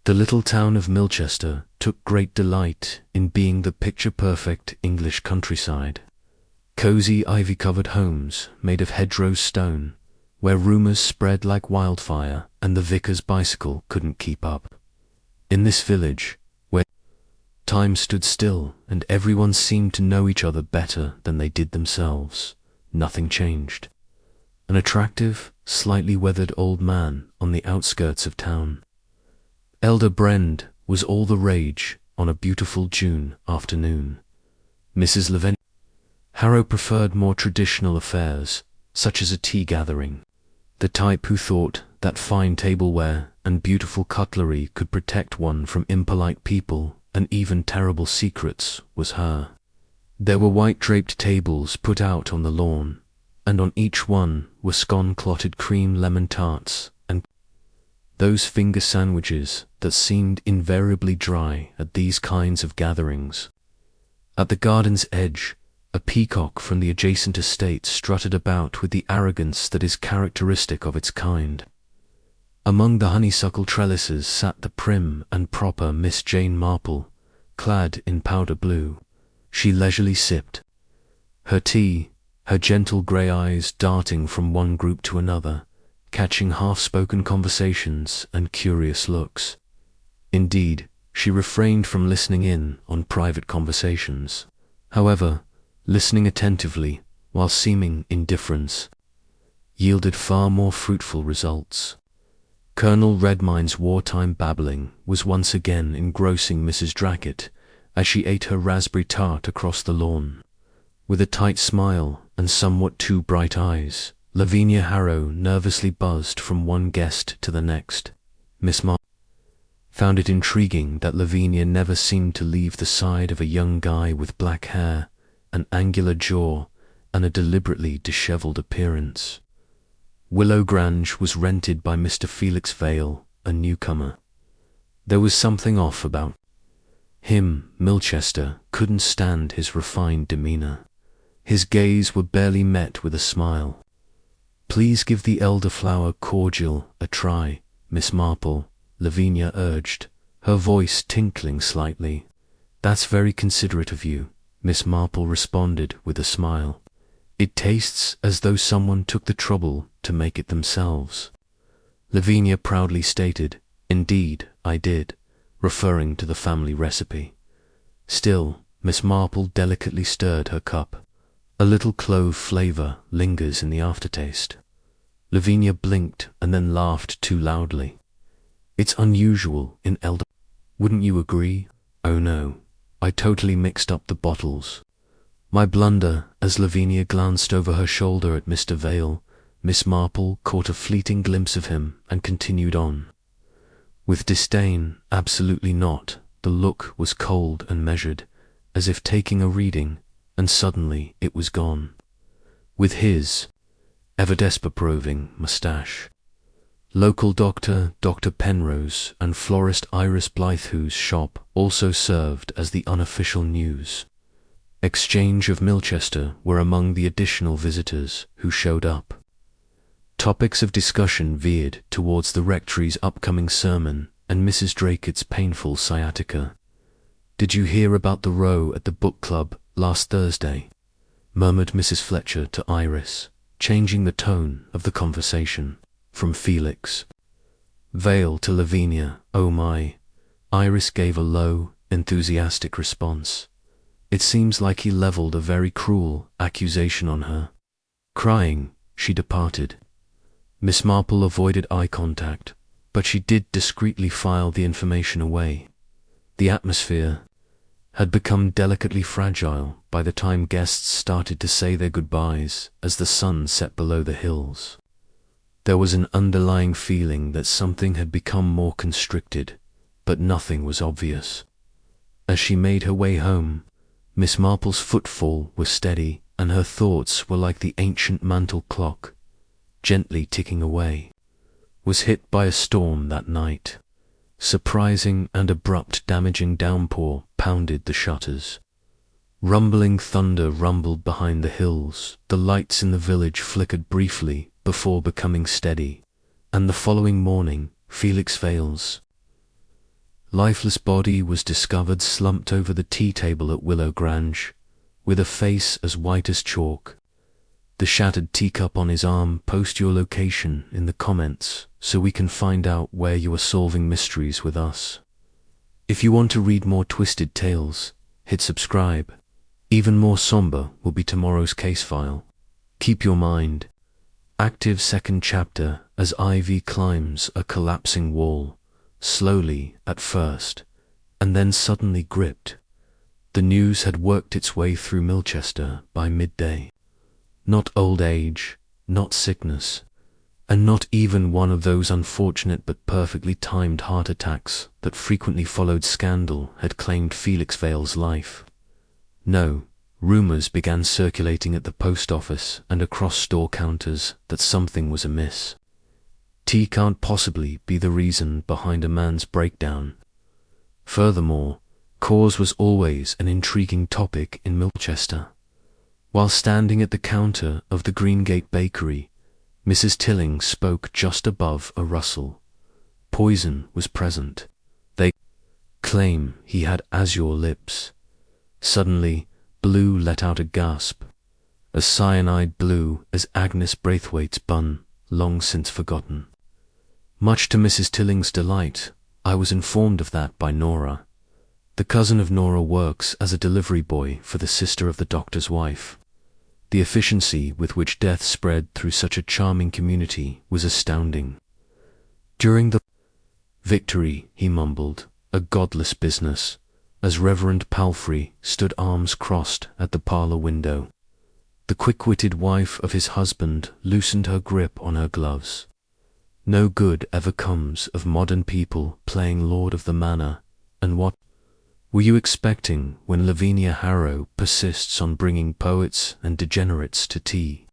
The little town of Milchester took great delight in being the picture-perfect English countryside. Cozy ivy-covered homes made of hedgerow stone, where rumours spread like wildfire and the vicar's bicycle couldn't keep up. In this village, where time stood still and everyone seemed to know each other better than they did themselves, nothing changed. An attractive, slightly weathered old man on the outskirts of town. Elder Brend was all the rage on a beautiful June afternoon. Mrs. Lavinia Harrow preferred more traditional affairs, such as a tea gathering. The type who thought that fine tableware and beautiful cutlery could protect one from impolite people and even terrible secrets was her. There were white-draped tables put out on the lawn, and on each one were scone-clotted cream lemon tarts and those finger sandwiches that seemed invariably dry at these kinds of gatherings. At the garden's edge, a peacock from the adjacent estate strutted about with the arrogance that is characteristic of its kind. Among the honeysuckle trellises sat the prim and proper Miss Jane Marple, clad in powder blue. She leisurely sipped her tea, her gentle grey eyes darting from one group to another, catching half-spoken conversations and curious looks. Indeed, she refrained from listening in on private conversations. However, listening attentively, while seeming indifference, yielded far more fruitful results. Colonel Redmine's wartime babbling was once again engrossing Mrs. Drackett as she ate her raspberry tart across the lawn. With a tight smile and somewhat too bright eyes, Lavinia Harrow nervously buzzed from one guest to the next. Miss Marple found it intriguing that Lavinia never seemed to leave the side of a young guy with black hair, an angular jaw, and a deliberately dishevelled appearance. Willow Grange was rented by Mr. Felix Vale, a newcomer. There was something off about him. Milchester couldn't stand his refined demeanour. His gaze were barely met with a smile. "Please give the elderflower cordial a try, Miss Marple," Lavinia urged, her voice tinkling slightly. "That's very considerate of you," Miss Marple responded with a smile. "It tastes as though someone took the trouble to make it themselves." Lavinia proudly stated, "Indeed, I did," referring to the family recipe. Still, Miss Marple delicately stirred her cup. A little clove flavour lingers in the aftertaste. Lavinia blinked and then laughed too loudly. "It's unusual in elder. Wouldn't you agree?" "Oh no, I totally mixed up the bottles." My blunder. As Lavinia glanced over her shoulder at Mr. Vale, Miss Marple caught a fleeting glimpse of him and continued on. With disdain, "Absolutely not." The look was cold and measured, as if taking a reading, and suddenly it was gone. With his ever-desper-proving moustache. Local doctor, Dr. Penrose, and florist Iris Blythe's shop also served as the unofficial news. Exchange of Milchester were among the additional visitors who showed up. Topics of discussion veered towards the rectory's upcoming sermon and Mrs. Drackett's painful sciatica. "Did you hear about the row at the book club last Thursday?" murmured Mrs. Fletcher to Iris, changing the tone of the conversation from Felix Vale to Lavinia. "Oh my!" Iris gave a low, enthusiastic response. It seems like he levelled a very cruel accusation on her. Crying, she departed. Miss Marple avoided eye contact, but she did discreetly file the information away. The atmosphere had become delicately fragile by the time guests started to say their goodbyes as the sun set below the hills. There was an underlying feeling that something had become more constricted, but nothing was obvious. As she made her way home, Miss Marple's footfall was steady, and her thoughts were like the ancient mantel clock, gently ticking away. Was hit by a storm that night. Surprising and abrupt damaging downpour pounded the shutters. Rumbling thunder rumbled behind the hills. The lights in the village flickered briefly before becoming steady, and the following morning, Felix Vale's lifeless body was discovered slumped over the tea table at Willow Grange, with a face as white as chalk. The shattered teacup on his arm. Post your location in the comments so we can find out where you are solving mysteries with us. If you want to read more twisted tales, hit subscribe. Even more somber will be tomorrow's case file. Keep your mind active. Second chapter. As Ivy climbs a collapsing wall, slowly at first, and then suddenly gripped. The news had worked its way through Milchester by midday. Not old age, not sickness, and not even one of those unfortunate but perfectly timed heart attacks that frequently followed scandal had claimed Felix Vale's life. No, rumors began circulating at the post office and across store counters that something was amiss. Tea can't possibly be the reason behind a man's breakdown. Furthermore, cause was always an intriguing topic in Milchester. While standing at the counter of the Greengate Bakery, Mrs. Tilling spoke just above a rustle. Poison was present. They claim he had azure lips. Suddenly, Blue let out a gasp, a cyanide blue as Agnes Braithwaite's bun, long since forgotten. Much to Mrs. Tilling's delight, I was informed of that by Nora. The cousin of Nora works as a delivery boy for the sister of the doctor's wife. The efficiency with which death spread through such a charming community was astounding. During the victory, he mumbled, a godless business, as Reverend Palfrey stood arms crossed at the parlour window. The quick-witted wife of his husband loosened her grip on her gloves. No good ever comes of modern people playing Lord of the Manor, and what were you expecting when Lavinia Harrow persists on bringing poets and degenerates to tea?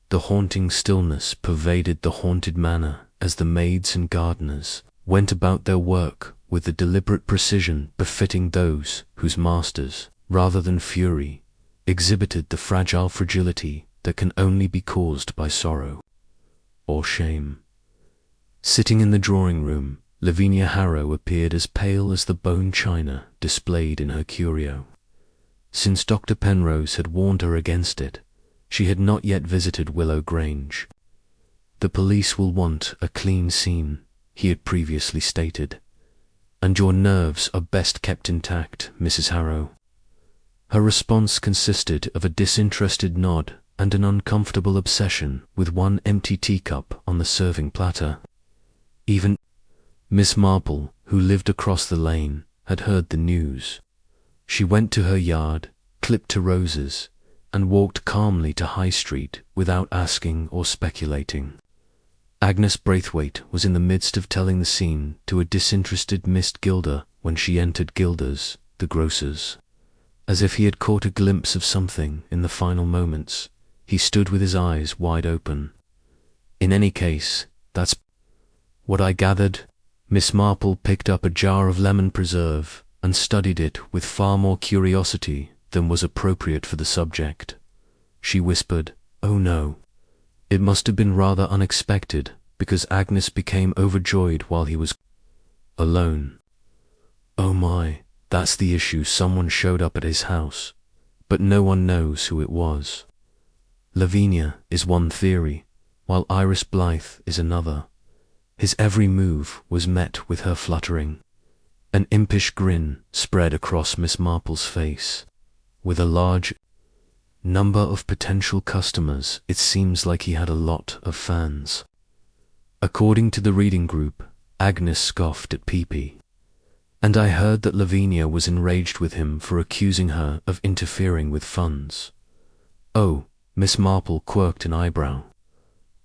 The haunting stillness pervaded the haunted manor as the maids and gardeners went about their work with the deliberate precision befitting those whose masters, rather than fury, exhibited the fragile fragility that can only be caused by sorrow or shame. Sitting in the drawing-room, Lavinia Harrow appeared as pale as the bone china displayed in her curio. Since Dr. Penrose had warned her against it, she had not yet visited Willow Grange. The police will want a clean scene, he had previously stated, and your nerves are best kept intact, Mrs. Harrow. Her response consisted of a disinterested nod and an uncomfortable obsession with one empty teacup on the serving platter. Even Miss Marple, who lived across the lane, had heard the news. She went to her yard, clipped her roses, and walked calmly to High Street without asking or speculating. Agnes Braithwaite was in the midst of telling the scene to a disinterested Miss Gilder when she entered Gilder's, the grocer's. As if he had caught a glimpse of something in the final moments, he stood with his eyes wide open. In any case, that's what I gathered. Miss Marple picked up a jar of lemon preserve and studied it with far more curiosity than was appropriate for the subject. She whispered, "Oh no." It must have been rather unexpected, because Agnes became overjoyed while he was alone. "Oh my, that's the issue. Someone showed up at his house, but no one knows who it was. Lavinia is one theory, while Iris Blythe is another." His every move was met with her fluttering. An impish grin spread across Miss Marple's face. With a large number of potential customers, it seems like he had a lot of fans. According to the reading group, Agnes scoffed at Peepy. And I heard that Lavinia was enraged with him for accusing her of interfering with funds. Oh, Miss Marple quirked an eyebrow.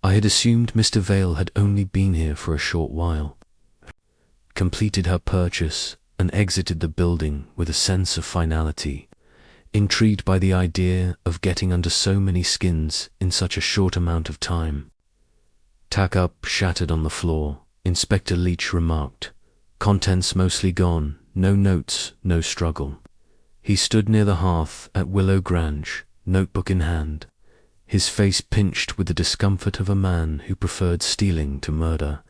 I had assumed Mr. Vale had only been here for a short while. Completed her purchase and exited the building with a sense of finality, intrigued by the idea of getting under so many skins in such a short amount of time. Tack up shattered on the floor, Inspector Leach remarked. Contents mostly gone, no notes, no struggle. He stood near the hearth at Willow Grange, notebook in hand, his face pinched with the discomfort of a man who preferred stealing to murder.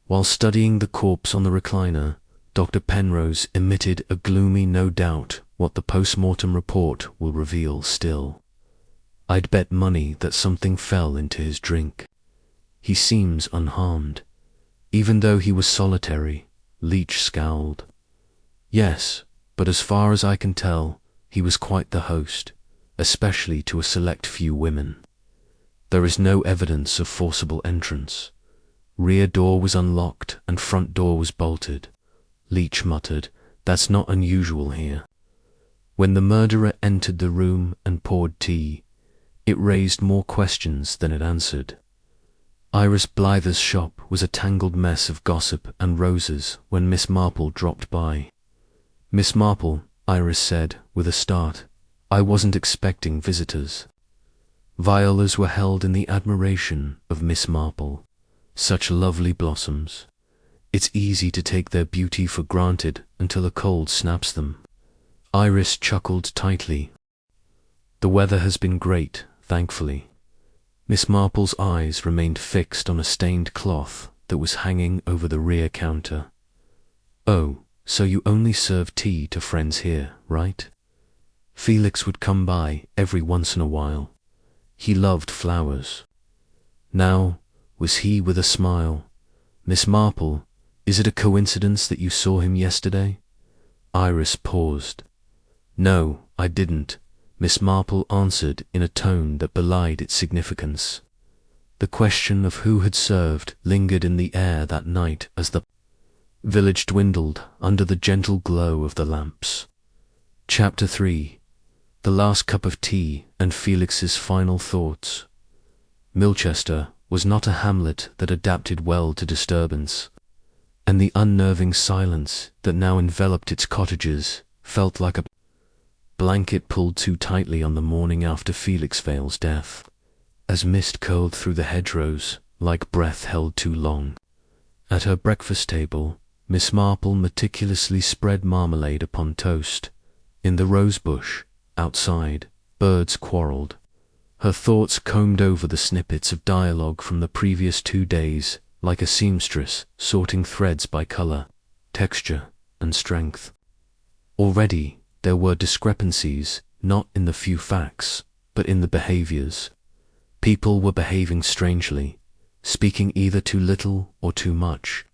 While studying the corpse on the recliner, Dr. Penrose emitted a gloomy no doubt what the post-mortem report will reveal still. I'd bet money that something fell into his drink. He seems unharmed. Even though he was solitary, Leach scowled. Yes, but as far as I can tell, he was quite the host, especially to a select few women. There is no evidence of forcible entrance. Rear door was unlocked and front door was bolted. Leach muttered, "That's not unusual here." When the murderer entered the room and poured tea, it raised more questions than it answered. Iris Blyther's shop was a tangled mess of gossip and roses when Miss Marple dropped by. "Miss Marple," Iris said with a start, "I wasn't expecting visitors." Violas were held in the admiration of Miss Marple. Such lovely blossoms. It's easy to take their beauty for granted until a cold snaps them. Iris chuckled tightly. "The weather has been great, thankfully." Miss Marple's eyes remained fixed on a stained cloth that was hanging over the rear counter. "Oh, so you only serve tea to friends here, right?" Felix would come by every once in a while. He loved flowers. Now, was he with a smile, "Miss Marple, is it a coincidence that you saw him yesterday?" Iris paused. "No, I didn't," Miss Marple answered in a tone that belied its significance. The question of who had served lingered in the air that night as the village dwindled under the gentle glow of the lamps. Chapter 3. The last cup of tea and Felix's final thoughts. Milchester was not a hamlet that adapted well to disturbance, and the unnerving silence that now enveloped its cottages felt like a blanket pulled too tightly on the morning after Felix Vale's death, as mist curled through the hedgerows like breath held too long. At her breakfast table, Miss Marple meticulously spread marmalade upon toast. In the rose bush, outside, birds quarrelled. Her thoughts combed over the snippets of dialogue from the previous 2 days, like a seamstress sorting threads by colour, texture, and strength. Already, there were discrepancies, not in the few facts, but in the behaviours. People were behaving strangely, speaking either too little or too much.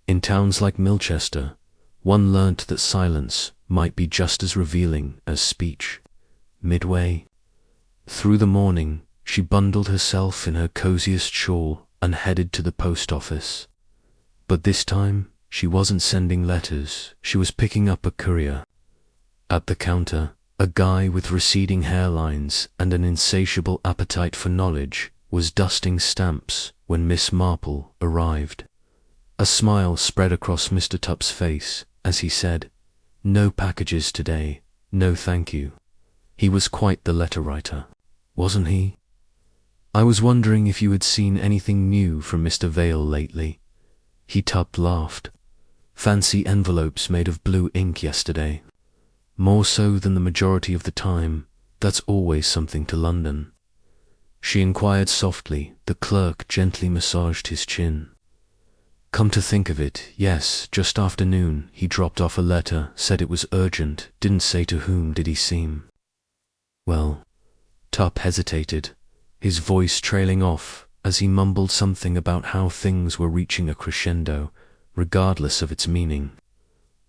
In towns like Milchester, one learnt that silence might be just as revealing as speech. Midway through the morning, she bundled herself in her cosiest shawl and headed to the post office. But this time, she wasn't sending letters, she was picking up a courier. At the counter, a guy with receding hairlines and an insatiable appetite for knowledge was dusting stamps when Miss Marple arrived. A smile spread across Mr. Tupp's face as he said, "No packages today, no thank you." He was quite the letter writer, wasn't he? "I was wondering if you had seen anything new from Mr. Vale lately." He Tupp laughed. "Fancy envelopes made of blue ink yesterday. More so than the majority of the time, that's always something to London." She inquired softly. The clerk gently massaged his chin. "Come to think of it, yes, just after noon he dropped off a letter, said it was urgent, didn't say to whom did he seem." "Well," Tupp hesitated, his voice trailing off as he mumbled something about how things were reaching a crescendo, regardless of its meaning.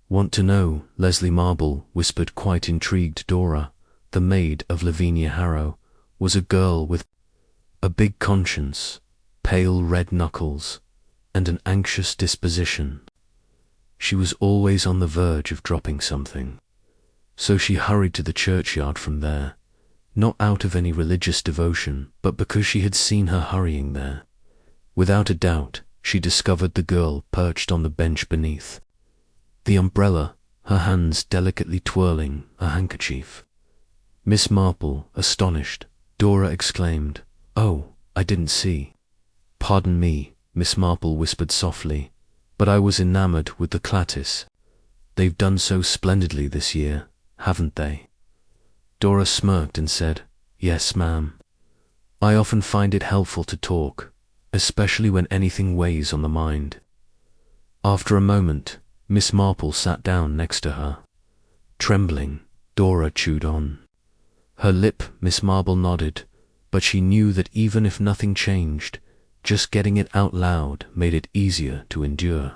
"Want to know?" Leslie Marble whispered, quite intrigued. Dora, the maid of Lavinia Harrow, was a girl with a big conscience, pale red knuckles, and an anxious disposition. She was always on the verge of dropping something. So she hurried to the churchyard from there, not out of any religious devotion, but because she had seen her hurrying there. Without a doubt, she discovered the girl perched on the bench beneath the umbrella, her hands delicately twirling a handkerchief. Miss Marple, astonished, Dora exclaimed, "Oh, I didn't see." "Pardon me," Miss Marple whispered softly, "but I was enamoured with the Clattis. They've done so splendidly this year, haven't they?" Dora smirked and said, "Yes, ma'am. I often find it helpful to talk, especially when anything weighs on the mind." After a moment, Miss Marple sat down next to her. Trembling, Dora chewed on. Her lip, Miss Marple nodded, but she knew that even if nothing changed, just getting it out loud made it easier to endure.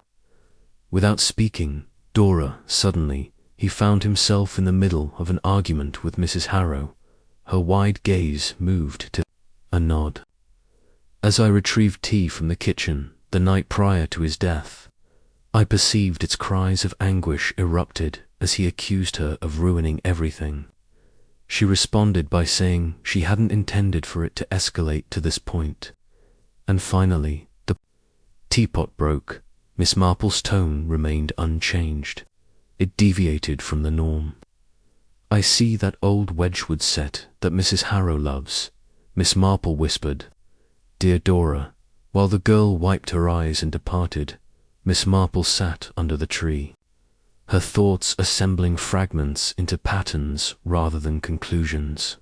Without speaking, Dora, suddenly, he found himself in the middle of an argument with Mrs. Harrow. Her wide gaze moved to a nod. As I retrieved tea from the kitchen the night prior to his death, I perceived its cries of anguish erupted as he accused her of ruining everything. She responded by saying she hadn't intended for it to escalate to this point. And finally, the teapot broke. Miss Marple's tone remained unchanged. It deviated from the norm. "I see that old Wedgwood set that Mrs. Harrow loves," Miss Marple whispered. "Dear Dora." While the girl wiped her eyes and departed, Miss Marple sat under the tree, her thoughts assembling fragments into patterns rather than conclusions.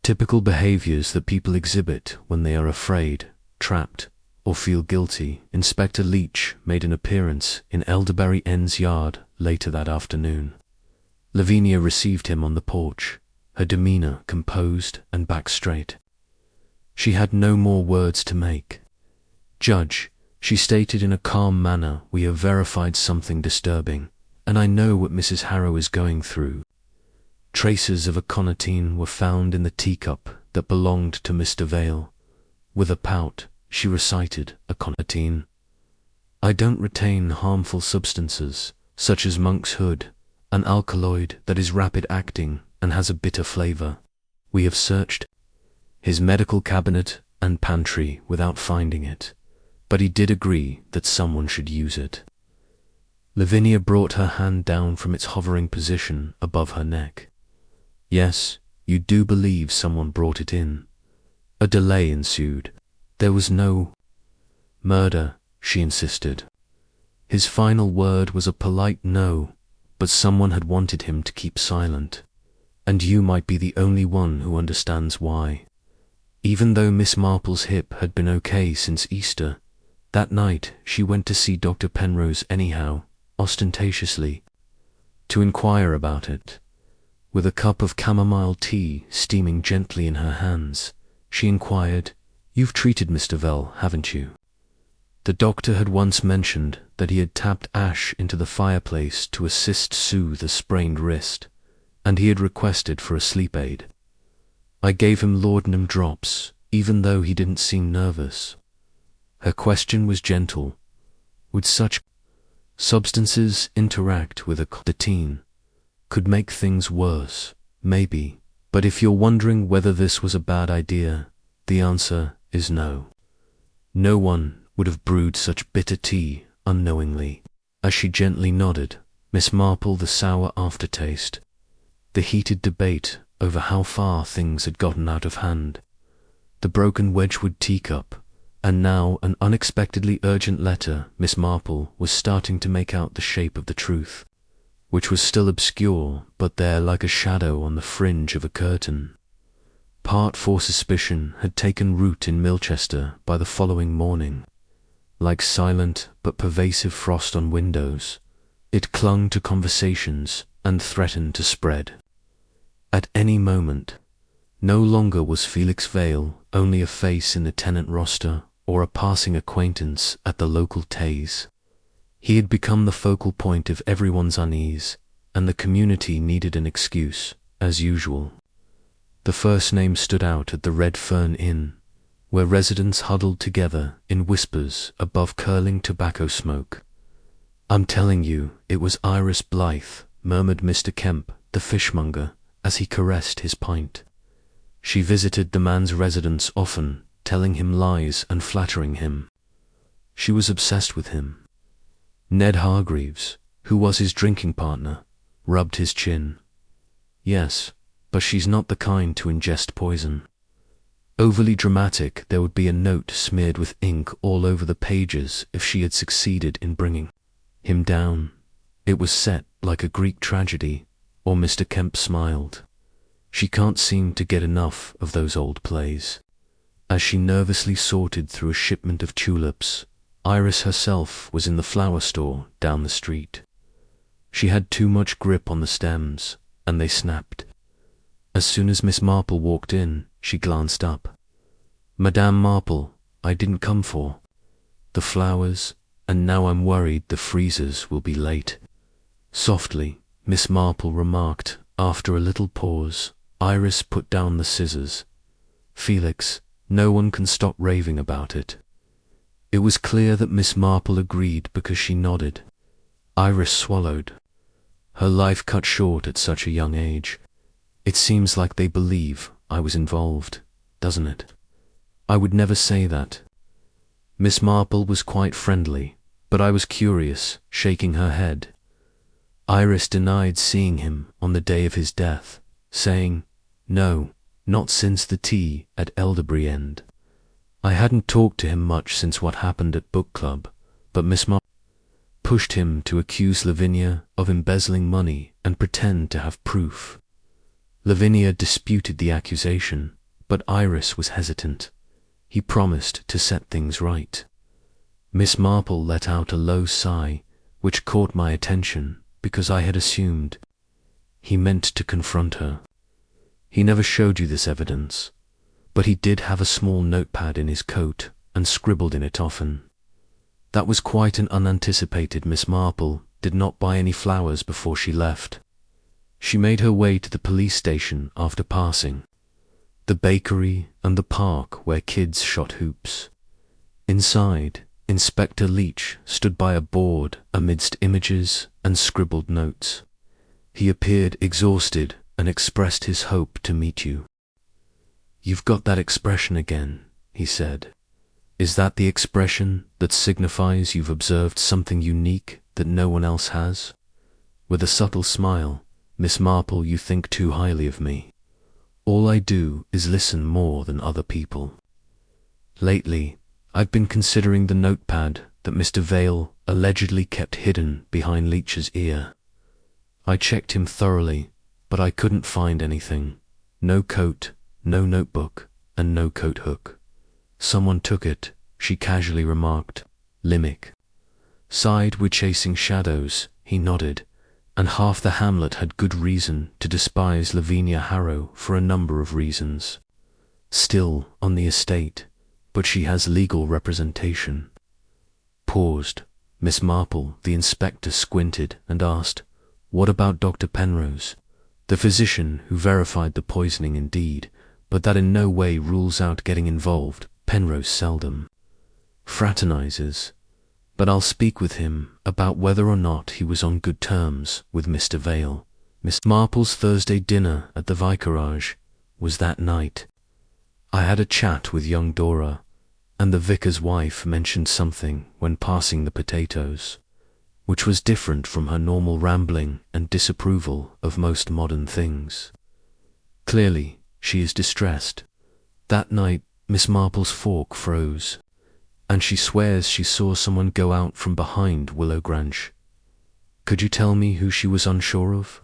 Typical behaviors that people exhibit when they are afraid, trapped, or feel guilty. Inspector Leach made an appearance in Elderberry End's yard later that afternoon. Lavinia received him on the porch, her demeanor composed and back straight. She had no more words to make. "Judge," she stated in a calm manner, "we have verified something disturbing, and I know what Mrs. Harrow is going through. Traces of aconitine were found in the teacup that belonged to Mr. Vale." With a pout, she recited aconitine. "I don't retain harmful substances, such as monk's hood, an alkaloid that is rapid-acting and has a bitter flavor. We have searched his medical cabinet and pantry without finding it, but he did agree that someone should use it." Lavinia brought her hand down from its hovering position above her neck. "Yes, you do believe someone brought it in." A delay ensued. "There was no murder," she insisted. His final word was a polite no, but someone had wanted him to keep silent, and you might be the only one who understands why. Even though Miss Marple's hip had been okay since Easter, that night she went to see Dr. Penrose anyhow, ostentatiously, to inquire about it. With a cup of chamomile tea steaming gently in her hands, she inquired, "You've treated Mr. Vell, haven't you?" The doctor had once mentioned that he had tapped ash into the fireplace to assist soothe a sprained wrist, and he had requested for a sleep aid. "I gave him laudanum drops, even though he didn't seem nervous." Her question was gentle. Would such substances interact with aconitine? Could make things worse, maybe, but if you're wondering whether this was a bad idea, the answer is no. No one would have brewed such bitter tea unknowingly. As she gently nodded, Miss Marple, the sour aftertaste, the heated debate over how far things had gotten out of hand, the broken Wedgwood teacup, and now an unexpectedly urgent letter. Miss Marple was starting to make out the shape of the truth, which was still obscure, but there like a shadow on the fringe of a curtain. Part 4 suspicion had taken root in Milchester by the following morning. Like silent but pervasive frost on windows, it clung to conversations and threatened to spread. At any moment, no longer was Felix Vale only a face in the tenant roster or a passing acquaintance at the local Tays. He had become the focal point of everyone's unease, and the community needed an excuse, as usual. The first name stood out at the Red Fern Inn, where residents huddled together in whispers above curling tobacco smoke. "I'm telling you, it was Iris Blythe," murmured Mr. Kemp, the fishmonger, as he caressed his pint. She visited the man's residence often, telling him lies and flattering him. She was obsessed with him. Ned Hargreaves, who was his drinking partner, rubbed his chin. "Yes, but she's not the kind to ingest poison." Overly dramatic, there would be a note smeared with ink all over the pages if she had succeeded in bringing him down. It was set like a Greek tragedy, or Mr. Kemp smiled. She can't seem to get enough of those old plays. As she nervously sorted through a shipment of tulips, Iris herself was in the flower store down the street. She had too much grip on the stems, and they snapped. As soon as Miss Marple walked in, she glanced up. "Madame Marple, I didn't come for the flowers, and now I'm worried the freezers will be late." Softly, Miss Marple remarked, after a little pause. Iris put down the scissors. "Felix, no one can stop raving about it." It was clear that Miss Marple agreed because she nodded. Iris swallowed. Her life cut short at such a young age. "It seems like they believe I was involved, doesn't it?" "I would never say that." Miss Marple was quite friendly, but I was curious, shaking her head. Iris denied seeing him on the day of his death, saying, "No, not since the tea at Elderbury End." I hadn't talked to him much since what happened at book club, but Miss Marple pushed him to accuse Lavinia of embezzling money and pretend to have proof. Lavinia disputed the accusation, but Iris was hesitant. He promised to set things right. Miss Marple let out a low sigh, which caught my attention because I had assumed he meant to confront her. "He never showed you this evidence, but he did have a small notepad in his coat and scribbled in it often." That was quite an unanticipated. Miss Marple did not buy any flowers before she left. She made her way to the police station after passing the bakery and the park where kids shot hoops. Inside, Inspector Leach stood by a board amidst images and scribbled notes. He appeared exhausted and expressed his hope to meet you. "You've got that expression again," he said. "Is that the expression that signifies you've observed something unique that no one else has?" With a subtle smile, "Miss Marple, you think too highly of me. All I do is listen more than other people. Lately, I've been considering the notepad that Mr. Vale allegedly kept hidden behind Leach's ear. I checked him thoroughly, but I couldn't find anything. No coat, no notebook, and no coat hook. Someone took it," she casually remarked. "Limerick." Sighed, "We're chasing shadows," he nodded, and half the hamlet had good reason to despise Lavinia Harrow for a number of reasons. Still on the estate, but she has legal representation. Paused. Miss Marple, the inspector, squinted and asked, "What about Dr. Penrose?" "The physician who verified the poisoning, indeed, but that in no way rules out getting involved. Penrose seldom fraternizes, but I'll speak with him about whether or not he was on good terms with Mr. Vale." Miss Marple's Thursday dinner at the vicarage was that night. I had a chat with young Dora, and the vicar's wife mentioned something when passing the potatoes, which was different from her normal rambling and disapproval of most modern things. Clearly, she is distressed. That night, Miss Marple's fork froze, and she swears she saw someone go out from behind Willow Grange. Could you tell me who she was unsure of?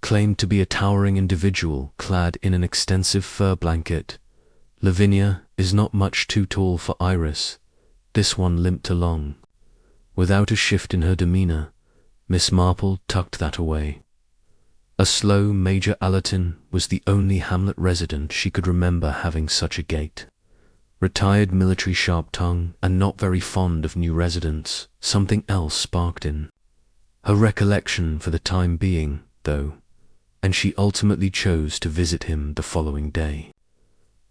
Claimed to be a towering individual clad in an extensive fur blanket. Lavinia is not much too tall for Iris. This one limped along. Without a shift in her demeanour, Miss Marple tucked that away. A slow Major Allerton was the only hamlet resident she could remember having such a gait. Retired military sharp-tongue and not very fond of new residents, something else sparked in her recollection for the time being, though, and she ultimately chose to visit him the following day.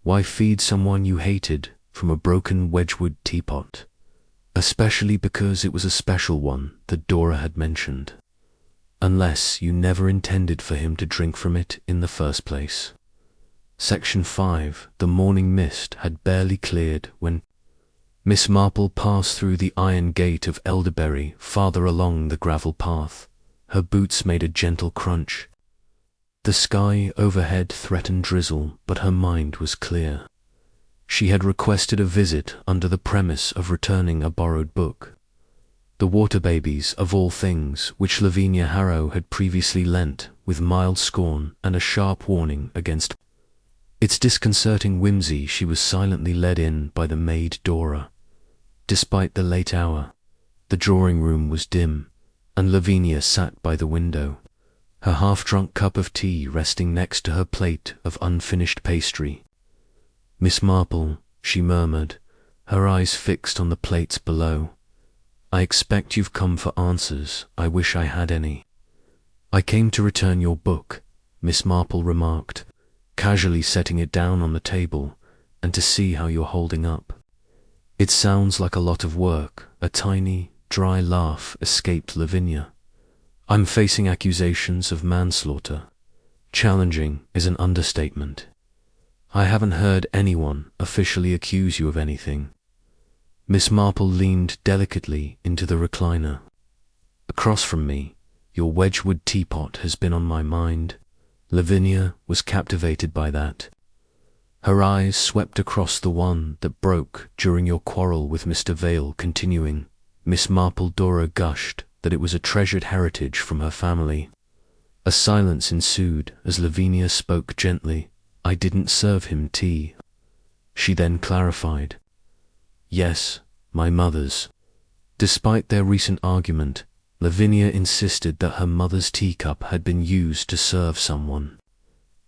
Why feed someone you hated from a broken Wedgwood teapot? Especially because it was a special one that Dora had mentioned. Unless you never intended for him to drink from it in the first place. Section 5. The morning mist had barely cleared when Miss Marple passed through the iron gate of elderberry farther along the gravel path. Her boots made a gentle crunch. The sky overhead threatened drizzle, but her mind was clear. She had requested a visit under the premise of returning a borrowed book. The Water Babies, of all things, which Lavinia Harrow had previously lent with mild scorn and a sharp warning against its disconcerting whimsy. She was silently led in by the maid Dora. Despite the late hour, the drawing-room was dim, and Lavinia sat by the window, her half-drunk cup of tea resting next to her plate of unfinished pastry. "Miss Marple," she murmured, her eyes fixed on the plates below. "I expect you've come for answers. I wish I had any." "I came to return your book," Miss Marple remarked, casually setting it down on the table, "and to see how you're holding up." "It sounds like a lot of work." A tiny, dry laugh escaped Lavinia. "I'm facing accusations of manslaughter. Challenging is an understatement. I haven't heard anyone officially accuse you of anything." Miss Marple leaned delicately into the recliner. "Across from me, your Wedgwood teapot has been on my mind." Lavinia was captivated by that. Her eyes swept across the one that broke during your quarrel with Mr. Vale, continuing. Miss Marple Dora gushed that it was a treasured heritage from her family. A silence ensued as Lavinia spoke gently. "I didn't serve him tea." She then clarified. "Yes, my mother's." Despite their recent argument, Lavinia insisted that her mother's teacup had been used to serve someone.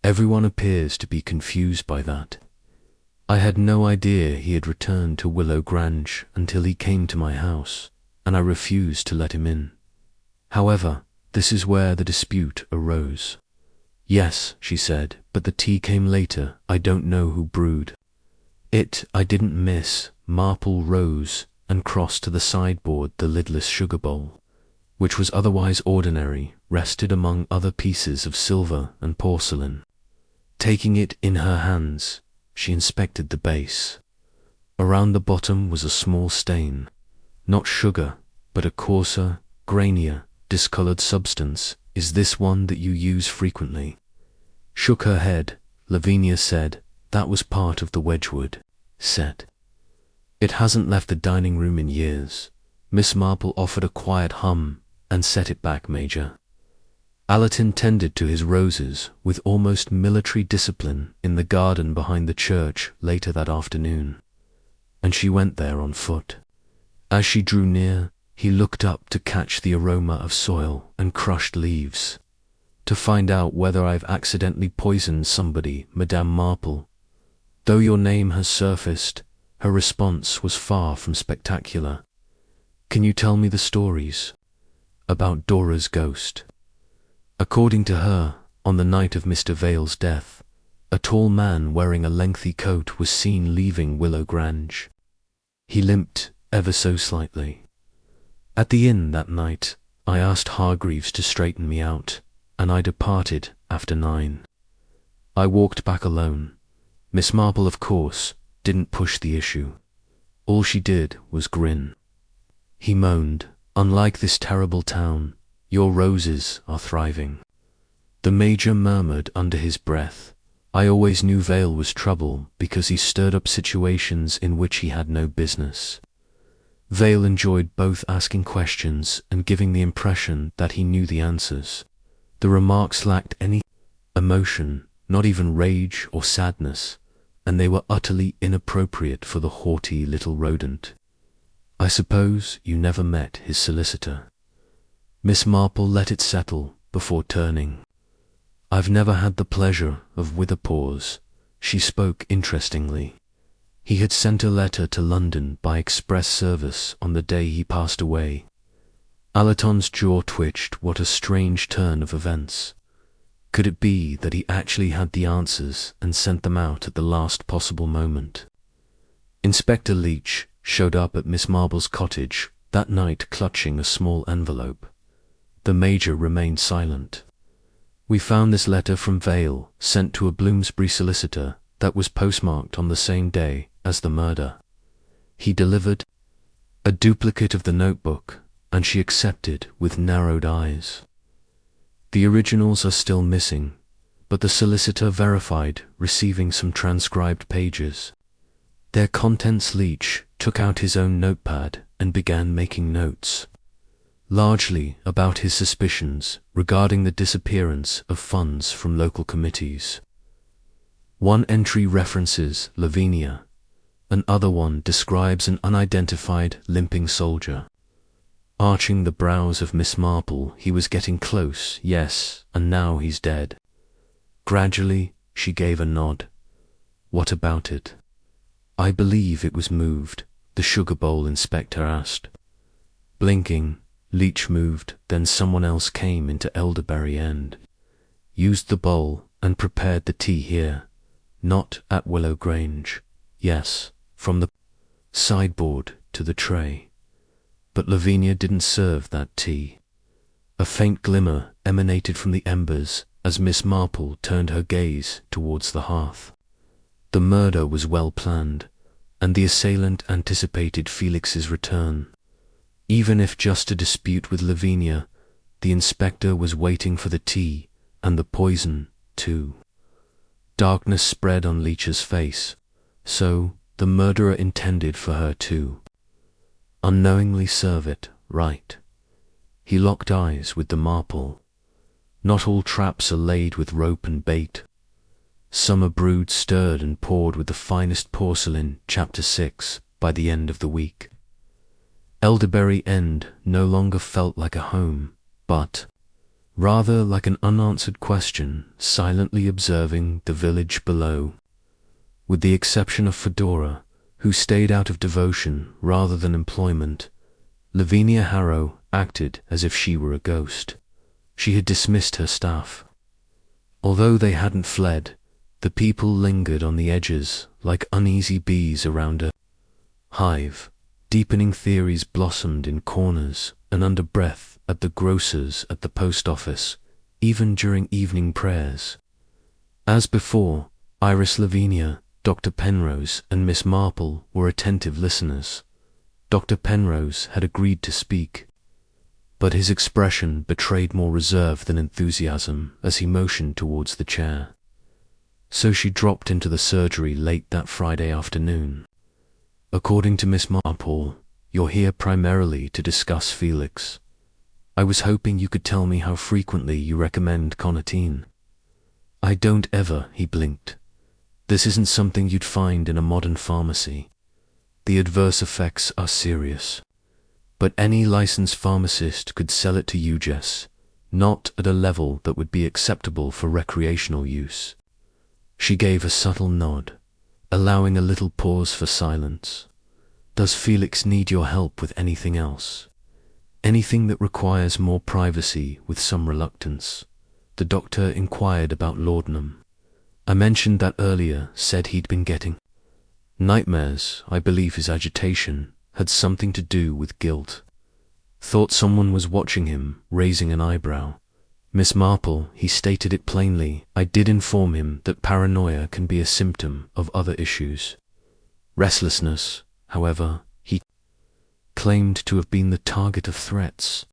Everyone appears to be confused by that. "I had no idea he had returned to Willow Grange until he came to my house, and I refused to let him in. However, this is where the dispute arose." "Yes," she said, "but the tea came later. I don't know who brewed it." "I didn't miss." Marple rose and crossed to the sideboard. The lidless sugar bowl, which was otherwise ordinary, rested among other pieces of silver and porcelain. Taking it in her hands, she inspected the base. Around the bottom was a small stain, not sugar, but a coarser, grainier, discolored substance. "Is this one that you use frequently?" Shook her head. Lavinia said, "That was part of the Wedgwood set. It hasn't left the dining room in years." Miss Marple offered a quiet hum and set it back. Major Allerton tended to his roses with almost military discipline in the garden behind the church later that afternoon, and she went there on foot. As she drew near, he looked up to catch the aroma of soil and crushed leaves. "To find out whether I've accidentally poisoned somebody, Madame Marple." Though your name has surfaced, her response was far from spectacular. "Can you tell me the stories about Dora's ghost?" According to her, on the night of Mr. Vale's death, a tall man wearing a lengthy coat was seen leaving Willow Grange. He limped ever so slightly. "At the inn that night, I asked Hargreaves to straighten me out, and I departed after 9. I walked back alone. Miss Marple, of course, didn't push the issue. All she did was grin." He moaned, "Unlike this terrible town, your roses are thriving." The Major murmured under his breath, "I always knew Vale was trouble because he stirred up situations in which he had no business." Vale enjoyed both asking questions and giving the impression that he knew the answers. The remarks lacked any emotion, not even rage or sadness, and they were utterly inappropriate for the haughty little rodent. "I suppose you never met his solicitor?" Miss Marple let it settle before turning. "I've never had the pleasure of Witherpaws." She spoke interestingly. He had sent a letter to London by express service on the day he passed away. Allerton's jaw twitched. What a strange turn of events. Could it be that he actually had the answers and sent them out at the last possible moment? Inspector Leach showed up at Miss Marble's cottage that night clutching a small envelope. The Major remained silent. "We found this letter from Vale, sent to a Bloomsbury solicitor, that was postmarked on the same day as the murder. He delivered a duplicate of the notebook, and she accepted with narrowed eyes. The originals are still missing, but the solicitor verified receiving some transcribed pages. Their contents." Leach took out his own notepad and began making notes, largely about his suspicions regarding the disappearance of funds from local committees. One entry references Lavinia, Another one describes an unidentified limping soldier. Arching the brows of Miss Marple, he was getting close, yes, and now he's dead. Gradually, she gave a nod. What about it? I believe it was moved, the sugar bowl inspector asked. Blinking, Leach moved, then someone else came into Elderberry End. Used the bowl and prepared the tea here, not at Willow Grange. Yes, from the sideboard to the tray. But Lavinia didn't serve that tea. A faint glimmer emanated from the embers as Miss Marple turned her gaze towards the hearth. The murder was well planned, and the assailant anticipated Felix's return. Even if just a dispute with Lavinia, the inspector was waiting for the tea and the poison, too. Darkness spread on Leach's face, so the murderer intended for her too. Unknowingly serve it right. He locked eyes with the Marple. Not all traps are laid with rope and bait. Some are brewed, stirred and poured with the finest porcelain, Chapter 6, by the end of the week. Elderberry End no longer felt like a home, but rather like an unanswered question, silently observing the village below. With the exception of Fedora, who stayed out of devotion rather than employment, Lavinia Harrow acted as if she were a ghost. She had dismissed her staff. Although they hadn't fled, the people lingered on the edges like uneasy bees around a hive. Deepening theories blossomed in corners and under breath at the grocer's, at the post office, even during evening prayers. As before, Iris, Lavinia, Dr. Penrose and Miss Marple were attentive listeners. Dr. Penrose had agreed to speak, but his expression betrayed more reserve than enthusiasm as he motioned towards the chair. So she dropped into the surgery late that Friday afternoon. According to Miss Marple, you're here primarily to discuss Felix. I was hoping you could tell me how frequently you recommend conatine. I don't ever, he blinked. This isn't something you'd find in a modern pharmacy. The adverse effects are serious. But any licensed pharmacist could sell it to you, Jess, not at a level that would be acceptable for recreational use. She gave a subtle nod, allowing a little pause for silence. Does Felix need your help with anything else? Anything that requires more privacy with some reluctance? The doctor inquired about laudanum. I mentioned that earlier, said he'd been getting nightmares. I believe his agitation had something to do with guilt. Thought someone was watching him, raising an eyebrow. Miss Marple, he stated it plainly. I did inform him that paranoia can be a symptom of other issues. Restlessness, however, he claimed to have been the target of threats.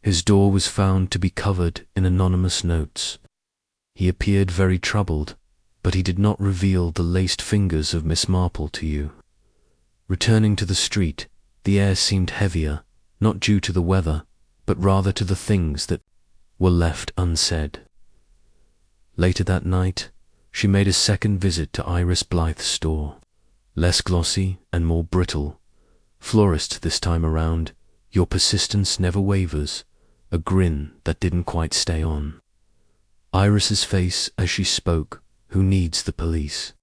His door was found to be covered in anonymous notes. He appeared very troubled, but he did not reveal the laced fingers of Miss Marple to you. Returning to the street, the air seemed heavier, not due to the weather, but rather to the things that were left unsaid. Later that night, she made a second visit to Iris Blythe's store. Less glossy and more brittle. Florist this time around, your persistence never wavers, a grin that didn't quite stay on. Iris's face as she spoke, who needs the police?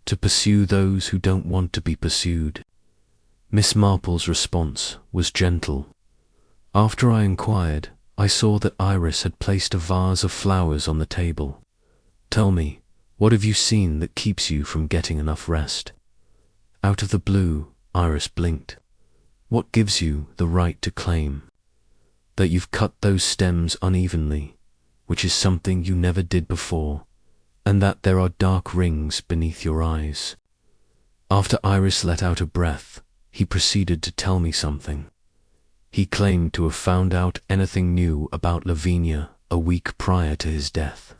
To pursue those who don't want to be pursued. Miss Marple's response was gentle. After I inquired, I saw that Iris had placed a vase of flowers on the table. Tell me, what have you seen that keeps you from getting enough rest? Out of the blue, Iris blinked. What gives you the right to claim that you've cut those stems unevenly, which is something you never did before, and that there are dark rings beneath your eyes? After Iris let out a breath, he proceeded to tell me something. He claimed to have found out anything new about Lavinia a week prior to his death.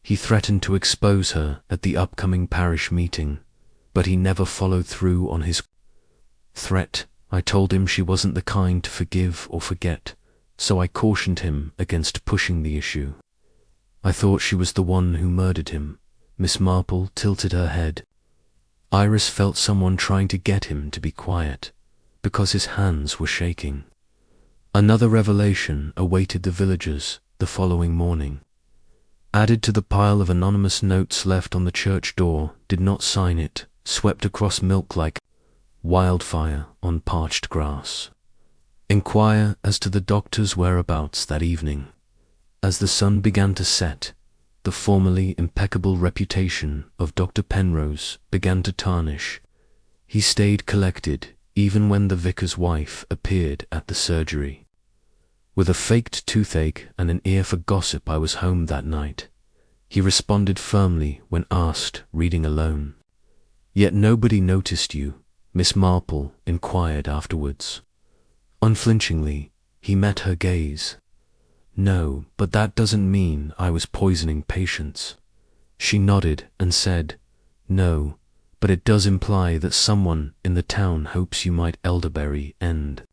He threatened to expose her at the upcoming parish meeting, but he never followed through on his threat. I told him she wasn't the kind to forgive or forget, so I cautioned him against pushing the issue. I thought she was the one who murdered him. Miss Marple tilted her head. Iris felt someone trying to get him to be quiet, because his hands were shaking. Another revelation awaited the villagers the following morning. Added to the pile of anonymous notes left on the church door, did not sign it, swept across milk like wildfire on parched grass. Inquire as to the doctor's whereabouts that evening. As the sun began to set, the formerly impeccable reputation of Dr. Penrose began to tarnish. He stayed collected even when the vicar's wife appeared at the surgery. With a faked toothache and an ear for gossip, I was home that night, he responded firmly when asked, reading alone. Yet nobody noticed you, Miss Marple inquired afterwards. Unflinchingly, he met her gaze. No, but that doesn't mean I was poisoning patients. She nodded and said, no, but it does imply that someone in the town hopes you might elderberry end.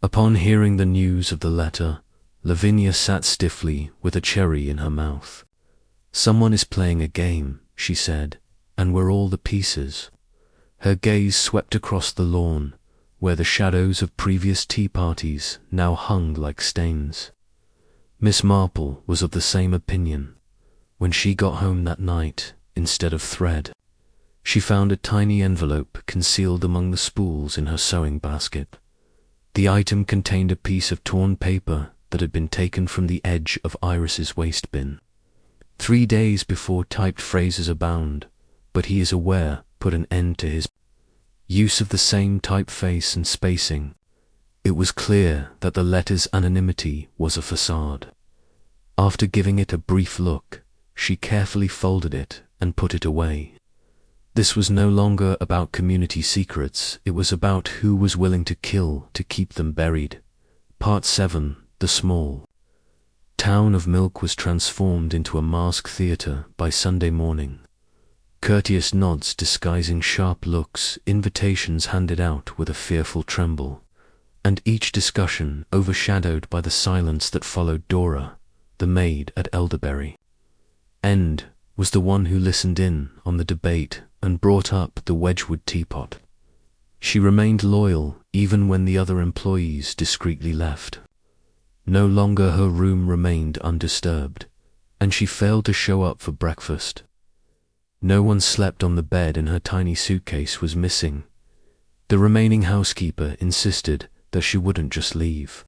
Upon hearing the news of the letter, Lavinia sat stiffly with a cherry in her mouth. Someone is playing a game, she said, and we're all the pieces. Her gaze swept across the lawn, where the shadows of previous tea parties now hung like stains. Miss Marple was of the same opinion. When she got home that night, instead of thread, she found a tiny envelope concealed among the spools in her sewing basket. The item contained a piece of torn paper that had been taken from the edge of Iris's waste bin. 3 days before typed phrases abound, but he is aware, put an end to his use of the same typeface and spacing. It was clear that the letter's anonymity was a facade. After giving it a brief look, she carefully folded it and put it away. This was no longer about community secrets, it was about who was willing to kill to keep them buried. Part 7. The small town of Milk was transformed into a masked theatre by Sunday morning. Courteous nods disguising sharp looks, invitations handed out with a fearful tremble, and each discussion overshadowed by the silence that followed Dora, the maid at Elderberry. End was the one who listened in on the debate and brought up the Wedgwood teapot. She remained loyal even when the other employees discreetly left. No longer her room remained undisturbed, and she failed to show up for breakfast. No one slept on the bed and her tiny suitcase was missing. The remaining housekeeper insisted that she wouldn't just leave,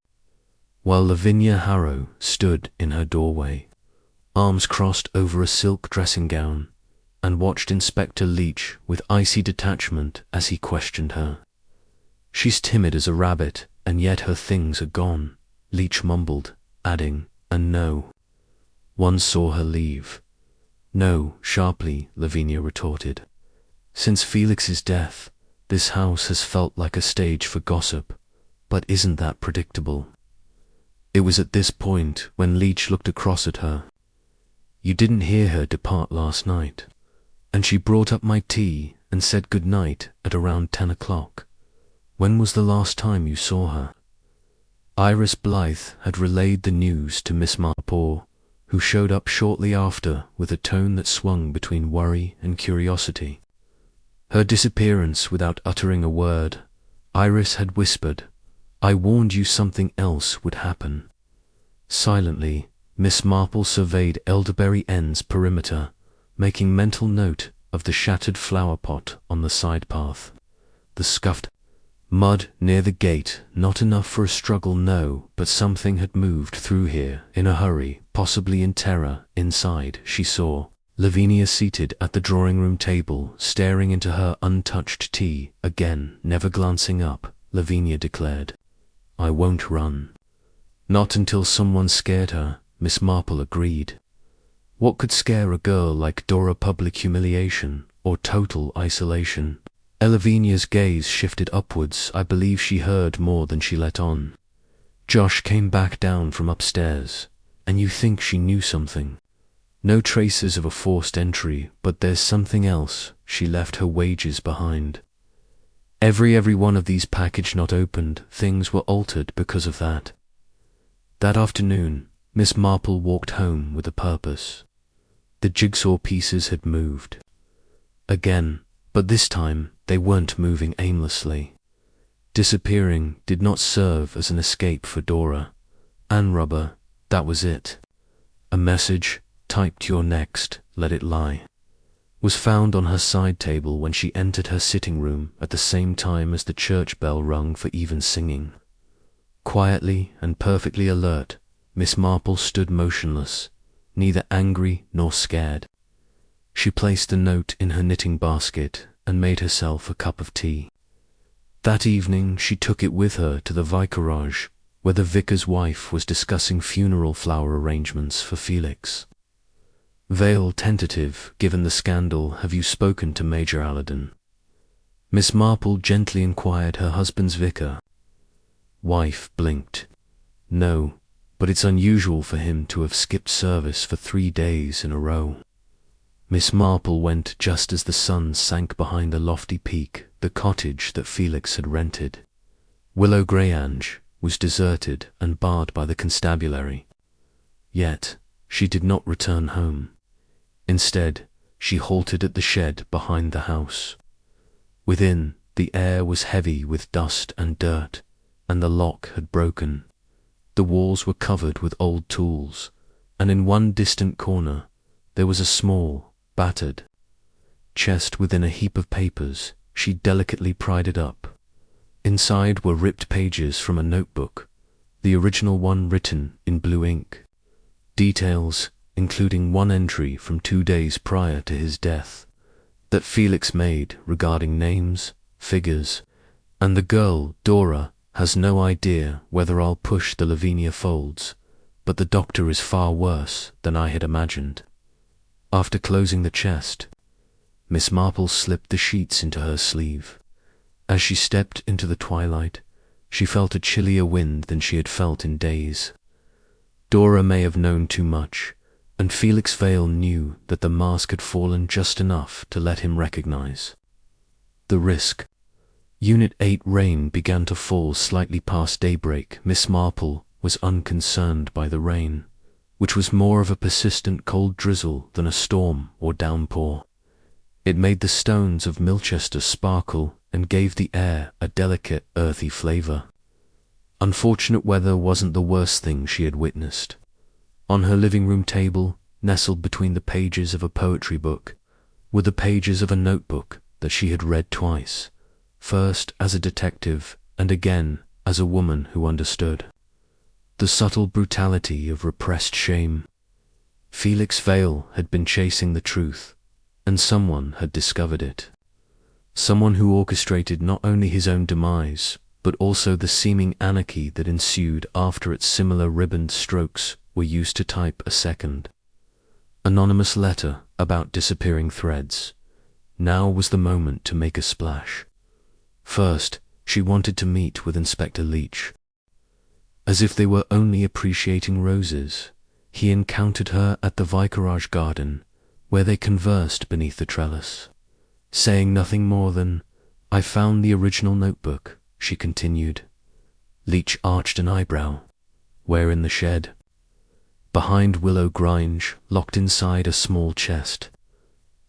while Lavinia Harrow stood in her doorway, arms crossed over a silk dressing gown, and watched Inspector Leach with icy detachment as he questioned her. She's timid as a rabbit, and yet her things are gone, Leach mumbled, adding, and no one saw her leave. No, sharply, Lavinia retorted. Since Felix's death, this house has felt like a stage for gossip, but isn't that predictable? It was at this point when Leach looked across at her. You didn't hear her depart last night, and she brought up my tea and said good night at around 10 o'clock. When was the last time you saw her? Iris Blythe had relayed the news to Miss Marple, who showed up shortly after with a tone that swung between worry and curiosity. Her disappearance without uttering a word, Iris had whispered, I warned you something else would happen. Silently, Miss Marple surveyed Elderberry End's perimeter, making mental note of the shattered flower pot on the side path, the scuffed mud near the gate, not enough for a struggle, no, but something had moved through here in a hurry, possibly in terror. Inside, she saw Lavinia seated at the drawing-room table, staring into her untouched tea. Again, never glancing up, Lavinia declared, I won't run. Not until someone scared her, Miss Marple agreed. What could scare a girl like Dora? Public humiliation or total isolation? Lavinia's gaze shifted upwards. I believe she heard more than she let on. Josh came back down from upstairs, and you think she knew something. No traces of a forced entry, but there's something else. She left her wages behind. Every one of these packaged not opened, things were altered because of that. That afternoon, Miss Marple walked home with a purpose. The jigsaw pieces had moved. Again, But this time they weren't moving aimlessly. Disappearing did not serve as an escape for Dora. Unravel, that was it. A message, typed "You're next, let it lie," was found on her side table when she entered her sitting room at the same time as the church bell rung for even singing. Quietly and perfectly alert, Miss Marple stood motionless, neither angry nor scared. She placed the note in her knitting basket and made herself a cup of tea. That evening she took it with her to the vicarage, where the vicar's wife was discussing funeral flower arrangements for Felix. "Veil tentative, given the scandal. Have you spoken to Major Aladdin?" Miss Marple gently inquired her husband's vicar. Wife blinked. "No, but it's unusual for him to have skipped service for 3 days in a row." Miss Marple went just as the sun sank behind the lofty peak, the cottage that Felix had rented. Willow Grange was deserted and barred by the constabulary. Yet she did not return home. Instead, she halted at the shed behind the house. Within, the air was heavy with dust and dirt, and the lock had broken. The walls were covered with old tools, and in one distant corner there was a small, battered chest within a heap of papers. She delicately pried it up. Inside were ripped pages from a notebook, the original one written in blue ink. Details, including one entry from 2 days prior to his death, that Felix made regarding names, figures, and the girl, Dora, has no idea whether I'll push the Lavinia folds, but the doctor is far worse than I had imagined. After closing the chest, Miss Marple slipped the sheets into her sleeve. As she stepped into the twilight, she felt a chillier wind than she had felt in days. Dora may have known too much, and Felix Vale knew that the mask had fallen just enough to let him recognize the risk. Unit 8 rain began to fall slightly past daybreak. Miss Marple was unconcerned by the rain, which was more of a persistent cold drizzle than a storm or downpour. It made the stones of Milchester sparkle and gave the air a delicate, earthy flavor. Unfortunate weather wasn't the worst thing she had witnessed. On her living room table, nestled between the pages of a poetry book, were the pages of a notebook that she had read twice, first as a detective and again as a woman who understood the subtle brutality of repressed shame. Felix Vale had been chasing the truth, and someone had discovered it. Someone who orchestrated not only his own demise, but also the seeming anarchy that ensued after its similar ribboned strokes were used to type a second anonymous letter about disappearing threads. Now was the moment to make a splash. First, she wanted to meet with Inspector Leach. As if they were only appreciating roses, he encountered her at the vicarage garden, where they conversed beneath the trellis. Saying nothing more than, "I found the original notebook," she continued. Leach arched an eyebrow. "Where in the shed?" "Behind Willow Grange, locked inside a small chest."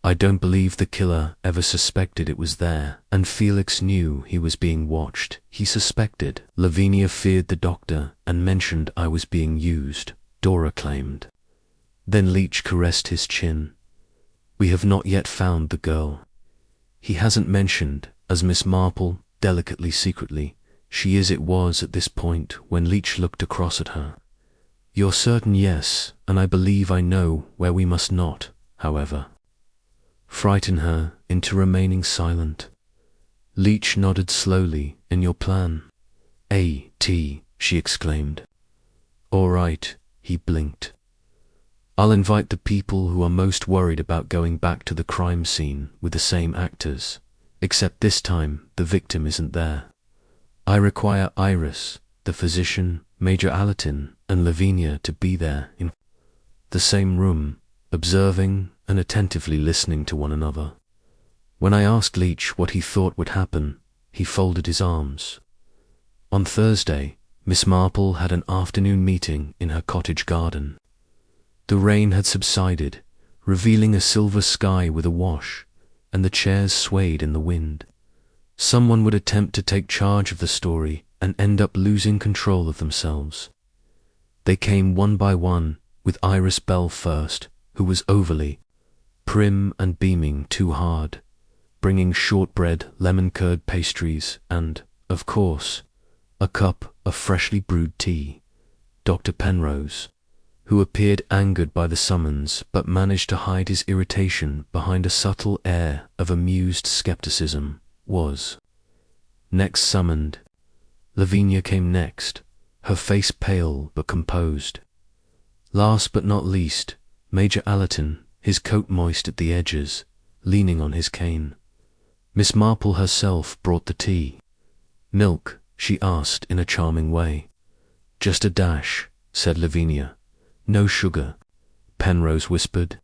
I don't believe the killer ever suspected it was there, and Felix knew he was being watched. He suspected. Lavinia feared the doctor and mentioned I was being used, Dora claimed. Then Leach caressed his chin. "We have not yet found the girl. He hasn't mentioned, as Miss Marple, delicately secretly, she is it was at this point when Leach looked across at her. You're certain? Yes, and I believe I know where we must not, however, frighten her into remaining silent." Leach nodded slowly. "In your plan?" "A.T.," she exclaimed. "All right," he blinked. "I'll invite the people who are most worried about going back to the crime scene with the same actors, except this time the victim isn't there. I require Iris, the physician, Major Aladdin, and Lavinia to be there in the same room, observing and attentively listening to one another." When I asked Leach what he thought would happen, he folded his arms. On Thursday, Miss Marple had an afternoon meeting in her cottage garden. The rain had subsided, revealing a silver sky with a wash, and the chairs swayed in the wind. Someone would attempt to take charge of the story and end up losing control of themselves. They came one by one, with Iris Bell first, who was overly prim and beaming too hard, bringing shortbread, lemon-curd pastries, and, of course, a cup of freshly brewed tea. Dr. Penrose, who appeared angered by the summons but managed to hide his irritation behind a subtle air of amused skepticism, was next summoned. Lavinia came next, her face pale but composed. Last but not least, Major Allerton, his coat moist at the edges, leaning on his cane. Miss Marple herself brought the tea. "Milk?" she asked in a charming way. "Just a dash," said Lavinia. "No sugar," Penrose whispered.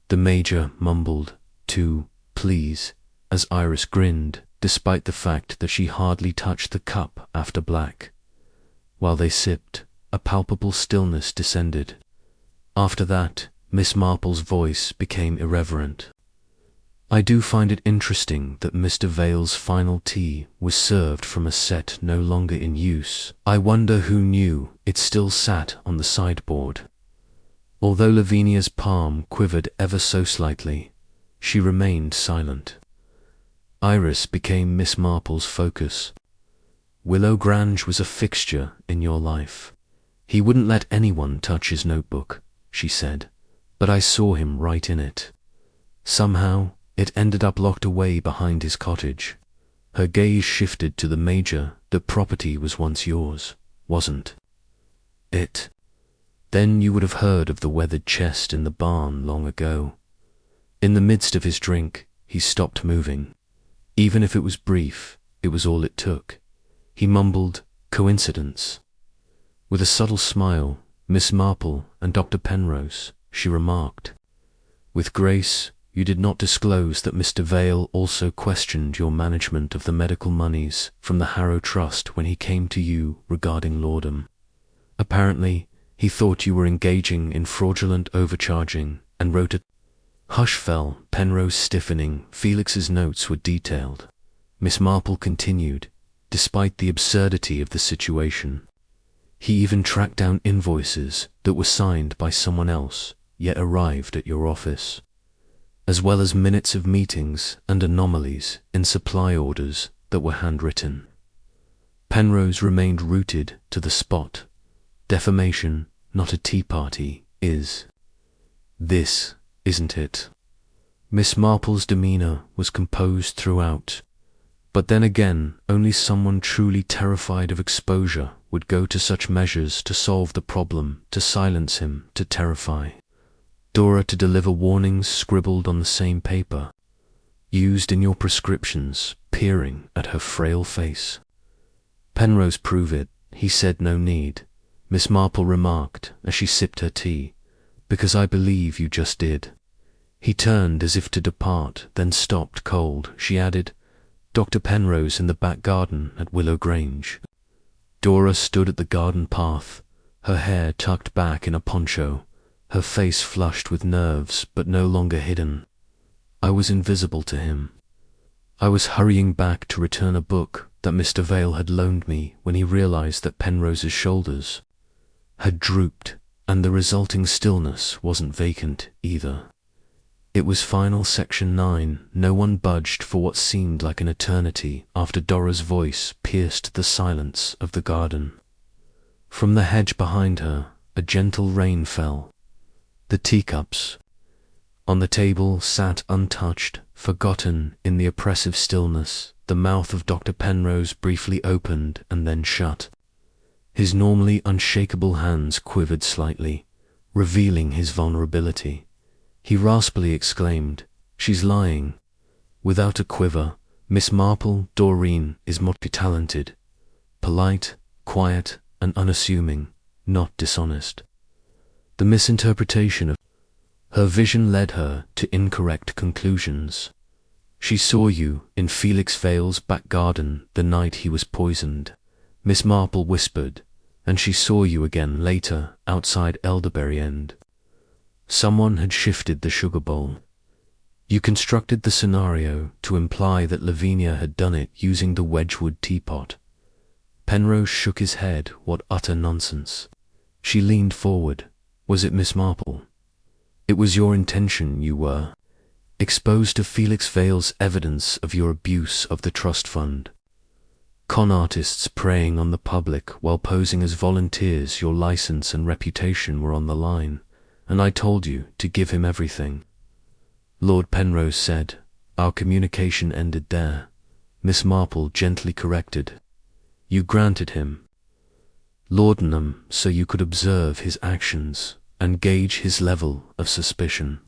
The Major mumbled, "Two, please," as Iris grinned, despite the fact that she hardly touched the cup after black. While they sipped, a palpable stillness descended. After that, Miss Marple's voice became irreverent. "I do find it interesting that Mr. Vale's final tea was served from a set no longer in use. I wonder who knew it still sat on the sideboard." Although Lavinia's palm quivered ever so slightly, she remained silent. Iris became Miss Marple's focus. "Willow Grange was a fixture in your life. He wouldn't let anyone touch his notebook," she said, "but I saw him write in it. Somehow, it ended up locked away behind his cottage." Her gaze shifted to the Major. "The property was once yours, wasn't it? Then you would have heard of the weathered chest in the barn long ago." In the midst of his drink, he stopped moving. Even if it was brief, it was all it took. He mumbled, "Coincidence?" With a subtle smile, "Miss Marple and Dr. Penrose," she remarked. "With grace, you did not disclose that Mr. Vale also questioned your management of the medical moneys from the Harrow Trust when he came to you regarding Lordham. Apparently, he thought you were engaging in fraudulent overcharging and wrote a—" Hush fell, Penrose stiffening. Felix's notes were detailed. Miss Marple continued, "Despite the absurdity of the situation, he even tracked down invoices that were signed by someone else, yet arrived at your office, as well as minutes of meetings and anomalies in supply orders that were handwritten." Penrose remained rooted to the spot. "Defamation, not a tea party, is this, isn't it?" Miss Marple's demeanour was composed throughout, but then again, only someone truly terrified of exposure would go to such measures to solve the problem, to silence him, to terrify Dora, to deliver warnings scribbled on the same paper, used in your prescriptions, peering at her frail face. "Penrose, prove it," he said. "No need," Miss Marple remarked as she sipped her tea, "because I believe you just did." He turned as if to depart, then stopped cold. She added, "Dr. Penrose in the back garden at Willow Grange." Dora stood at the garden path, her hair tucked back in a poncho, her face flushed with nerves but no longer hidden. "I was invisible to him. I was hurrying back to return a book that Mr. Vale had loaned me when he realized that Penrose's shoulders had drooped, and the resulting stillness wasn't vacant either. It was final. Section 9. No one budged for what seemed like an eternity after Dora's voice pierced the silence of the garden. From the hedge behind her, a gentle rain fell. The teacups on the table sat untouched, forgotten in the oppressive stillness. The mouth of Dr. Penrose briefly opened and then shut. His normally unshakable hands quivered slightly, revealing his vulnerability. He raspily exclaimed, "She's lying." Without a quiver, Miss Marple, Doreen, is multi-talented, polite, quiet, and unassuming, not dishonest. The misinterpretation of her vision led her to incorrect conclusions. "She saw you in Felix Vale's back garden the night he was poisoned," Miss Marple whispered, "and she saw you again later outside Elderberry End. Someone had shifted the sugar bowl. You constructed the scenario to imply that Lavinia had done it using the Wedgwood teapot. Penrose shook his head. What utter nonsense. She leaned forward. Was it Miss Marple? It was your intention. You were exposed to Felix Vale's evidence of your abuse of the trust fund. Con artists preying on the public while posing as volunteers. Your license and reputation were on the line, and I told you to give him everything. Lord Penrose said. Our communication ended there. Miss Marple gently corrected. You granted him laudanum so you could observe his actions and gauge his level of suspicion.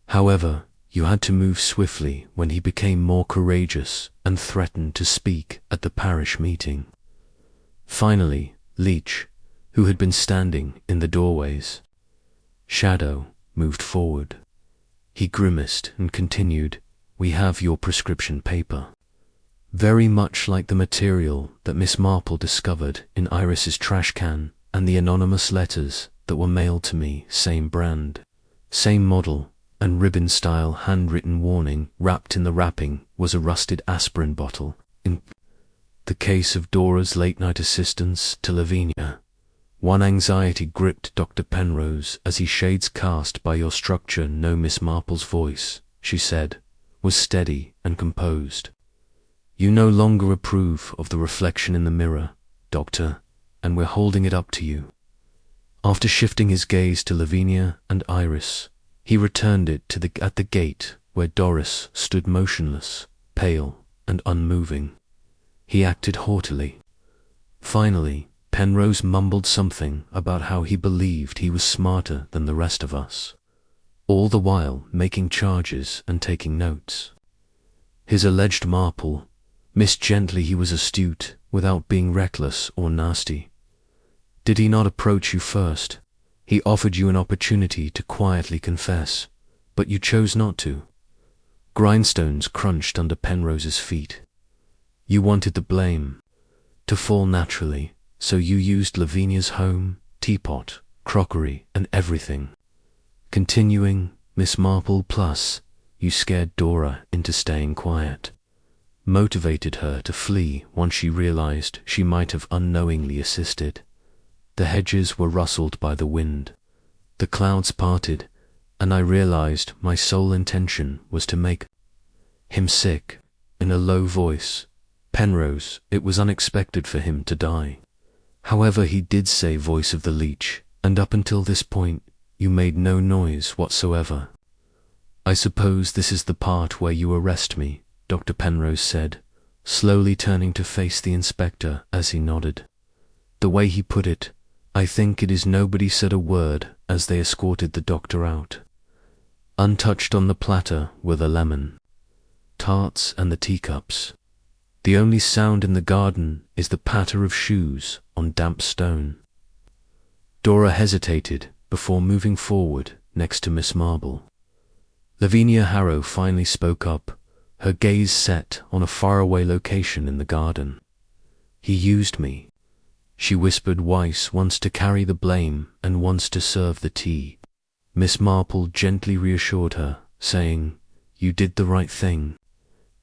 However, you had to move swiftly when he became more courageous and threatened to speak at the parish meeting. Finally, Leach, who had been standing in the doorway's shadow, moved forward. He grimaced and continued, We have your prescription paper. Very much like the material that Miss Marple discovered in Iris's trash can and the anonymous letters that were mailed to me, same brand, same model, and ribbon-style handwritten warning. Wrapped in the wrapping was a rusted aspirin bottle. In the case of Dora's late-night assistance to Lavinia, one anxiety gripped Dr. Penrose as he shades cast by your structure. No, Miss Marple's voice, she said, was steady and composed. You no longer approve of the reflection in the mirror, Doctor, and we're holding it up to you. After shifting his gaze to Lavinia and Iris, he returned it to at the gate where Doris stood motionless, pale and unmoving. He acted haughtily. Finally, Penrose mumbled something about how he believed he was smarter than the rest of us, all the while making charges and taking notes. His alleged Marple, missed gently. He was astute without being reckless or nasty. Did he not approach you first? He offered you an opportunity to quietly confess, but you chose not to. Grindstones crunched under Penrose's feet. You wanted the blame to fall naturally, so you used Lavinia's home, teapot, crockery, and everything. Continuing, Miss Marple, plus, you scared Dora into staying quiet. Motivated her to flee once she realized she might have unknowingly assisted. The hedges were rustled by the wind. The clouds parted, and I realized my sole intention was to make him sick. In a low voice, Penrose, it was unexpected for him to die. However, he did say, voice of the leech, and up until this point, you made no noise whatsoever. I suppose this is the part where you arrest me, Dr. Penrose said, slowly turning to face the inspector as he nodded. The way he put it, I think it is. Nobody said a word as they escorted the doctor out. Untouched on the platter were the lemon tarts and the teacups. The only sound in the garden is the patter of shoes on damp stone. Dora hesitated before moving forward next to Miss Marple. Lavinia Harrow finally spoke up, her gaze set on a faraway location in the garden. He used me, she whispered, once to carry the blame and once to serve the tea. Miss Marple gently reassured her, saying, You did the right thing.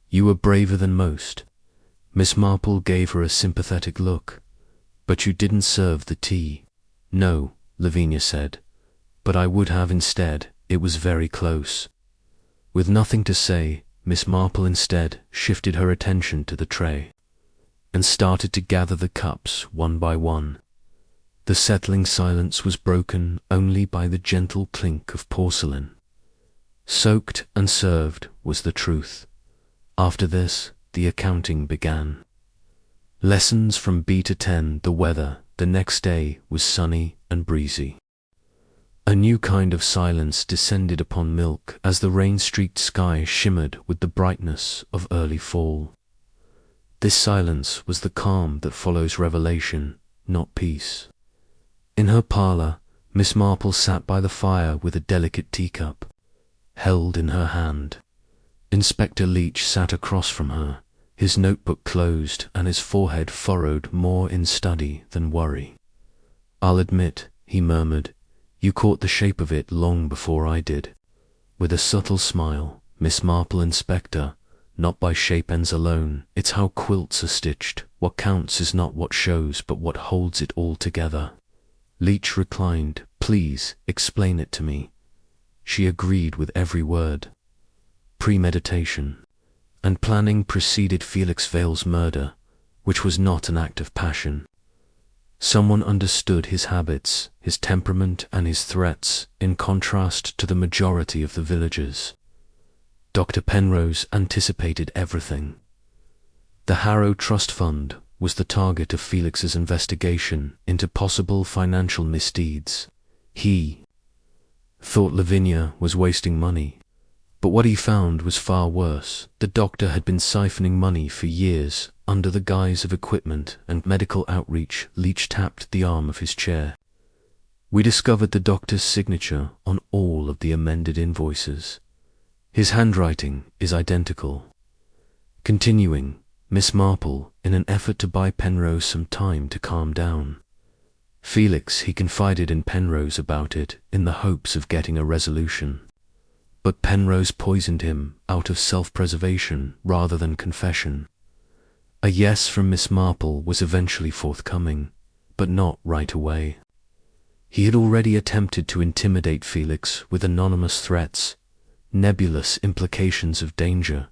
You were braver than most. Miss Marple gave her a sympathetic look. But you didn't serve the tea. No, Lavinia said, but I would have instead. It was very close. With nothing to say, Miss Marple instead shifted her attention to the tray and started to gather the cups one by one. The settling silence was broken only by the gentle clink of porcelain. Soaked and served was the truth. After this, the accounting began. Lessons from B to 10. The weather the next day was sunny and breezy. A new kind of silence descended upon Milk as the rain-streaked sky shimmered with the brightness of early fall. This silence was the calm that follows revelation, not peace. In her parlour, Miss Marple sat by the fire with a delicate teacup held in her hand. Inspector Leach sat across from her, his notebook closed and his forehead furrowed more in study than worry. I'll admit, he murmured, you caught the shape of it long before I did. With a subtle smile, Miss Marple, Inspector, not by shape ends alone, it's how quilts are stitched. What counts is not what shows, but what holds it all together. Leach reclined. Please, explain it to me. She agreed with every word. Premeditation and planning preceded Felix Vale's murder, which was not an act of passion. Someone understood his habits, his temperament, and his threats, in contrast to the majority of the villagers. Dr. Penrose anticipated everything. The Harrow Trust Fund was the target of Felix's investigation into possible financial misdeeds. He thought Lavinia was wasting money, but what he found was far worse. The doctor had been siphoning money for years under the guise of equipment and medical outreach. Leach tapped the arm of his chair. We discovered the doctor's signature on all of the amended invoices. His handwriting is identical. Continuing, Miss Marple, in an effort to buy Penrose some time to calm down. Felix, he confided in Penrose about it in the hopes of getting a resolution. But Penrose poisoned him out of self-preservation rather than confession. A yes from Miss Marple was eventually forthcoming, but not right away. He had already attempted to intimidate Felix with anonymous threats, nebulous implications of danger,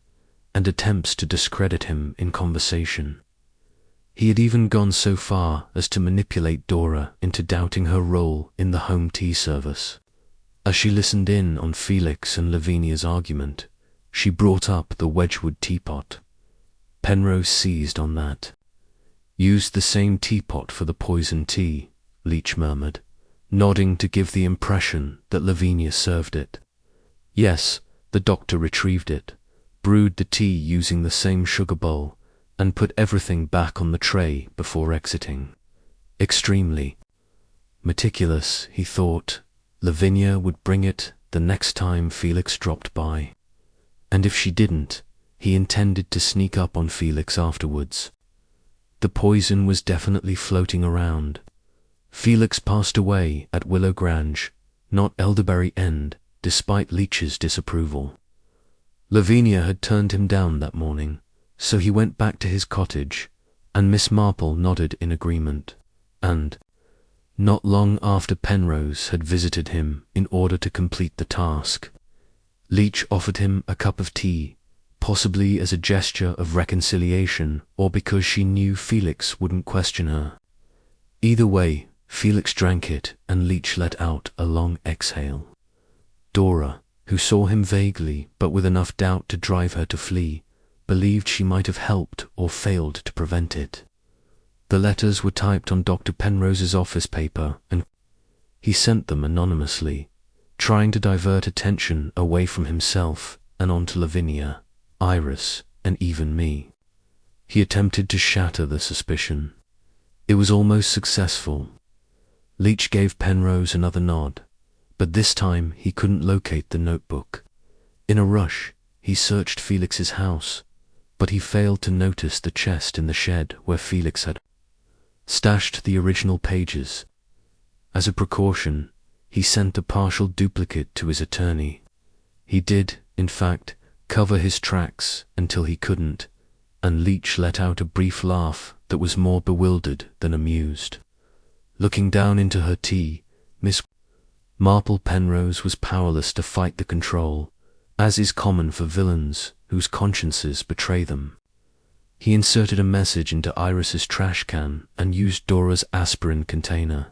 and attempts to discredit him in conversation. He had even gone so far as to manipulate Dora into doubting her role in the home tea service. As she listened in on Felix and Lavinia's argument, she brought up the Wedgwood teapot. Penrose seized on that. Used the same teapot for the poison tea, Leach murmured, nodding to give the impression that Lavinia served it. Yes, the doctor retrieved it, brewed the tea using the same sugar bowl, and put everything back on the tray before exiting. Extremely meticulous, he thought. Lavinia would bring it the next time Felix dropped by. And if she didn't, he intended to sneak up on Felix afterwards. The poison was definitely floating around. Felix passed away at Willow Grange, not Elderberry End, despite Leach's disapproval. Lavinia had turned him down that morning, so he went back to his cottage, and Miss Marple nodded in agreement. And not long after Penrose had visited him in order to complete the task, Leach offered him a cup of tea, possibly as a gesture of reconciliation or because she knew Felix wouldn't question her. Either way, Felix drank it and Leach let out a long exhale. Dora, who saw him vaguely but with enough doubt to drive her to flee, believed she might have helped or failed to prevent it. The letters were typed on Dr. Penrose's office paper, and he sent them anonymously, trying to divert attention away from himself and onto Lavinia, Iris, and even me. He attempted to shatter the suspicion. It was almost successful. Leach gave Penrose another nod, but this time he couldn't locate the notebook. In a rush, he searched Felix's house, but he failed to notice the chest in the shed where Felix had stashed the original pages. As a precaution, he sent a partial duplicate to his attorney. He did, in fact, cover his tracks until he couldn't, and Leach let out a brief laugh that was more bewildered than amused. Looking down into her tea, Miss Marple Penrose was powerless to fight the control, as is common for villains whose consciences betray them. He inserted a message into Iris's trash can and used Dora's aspirin container,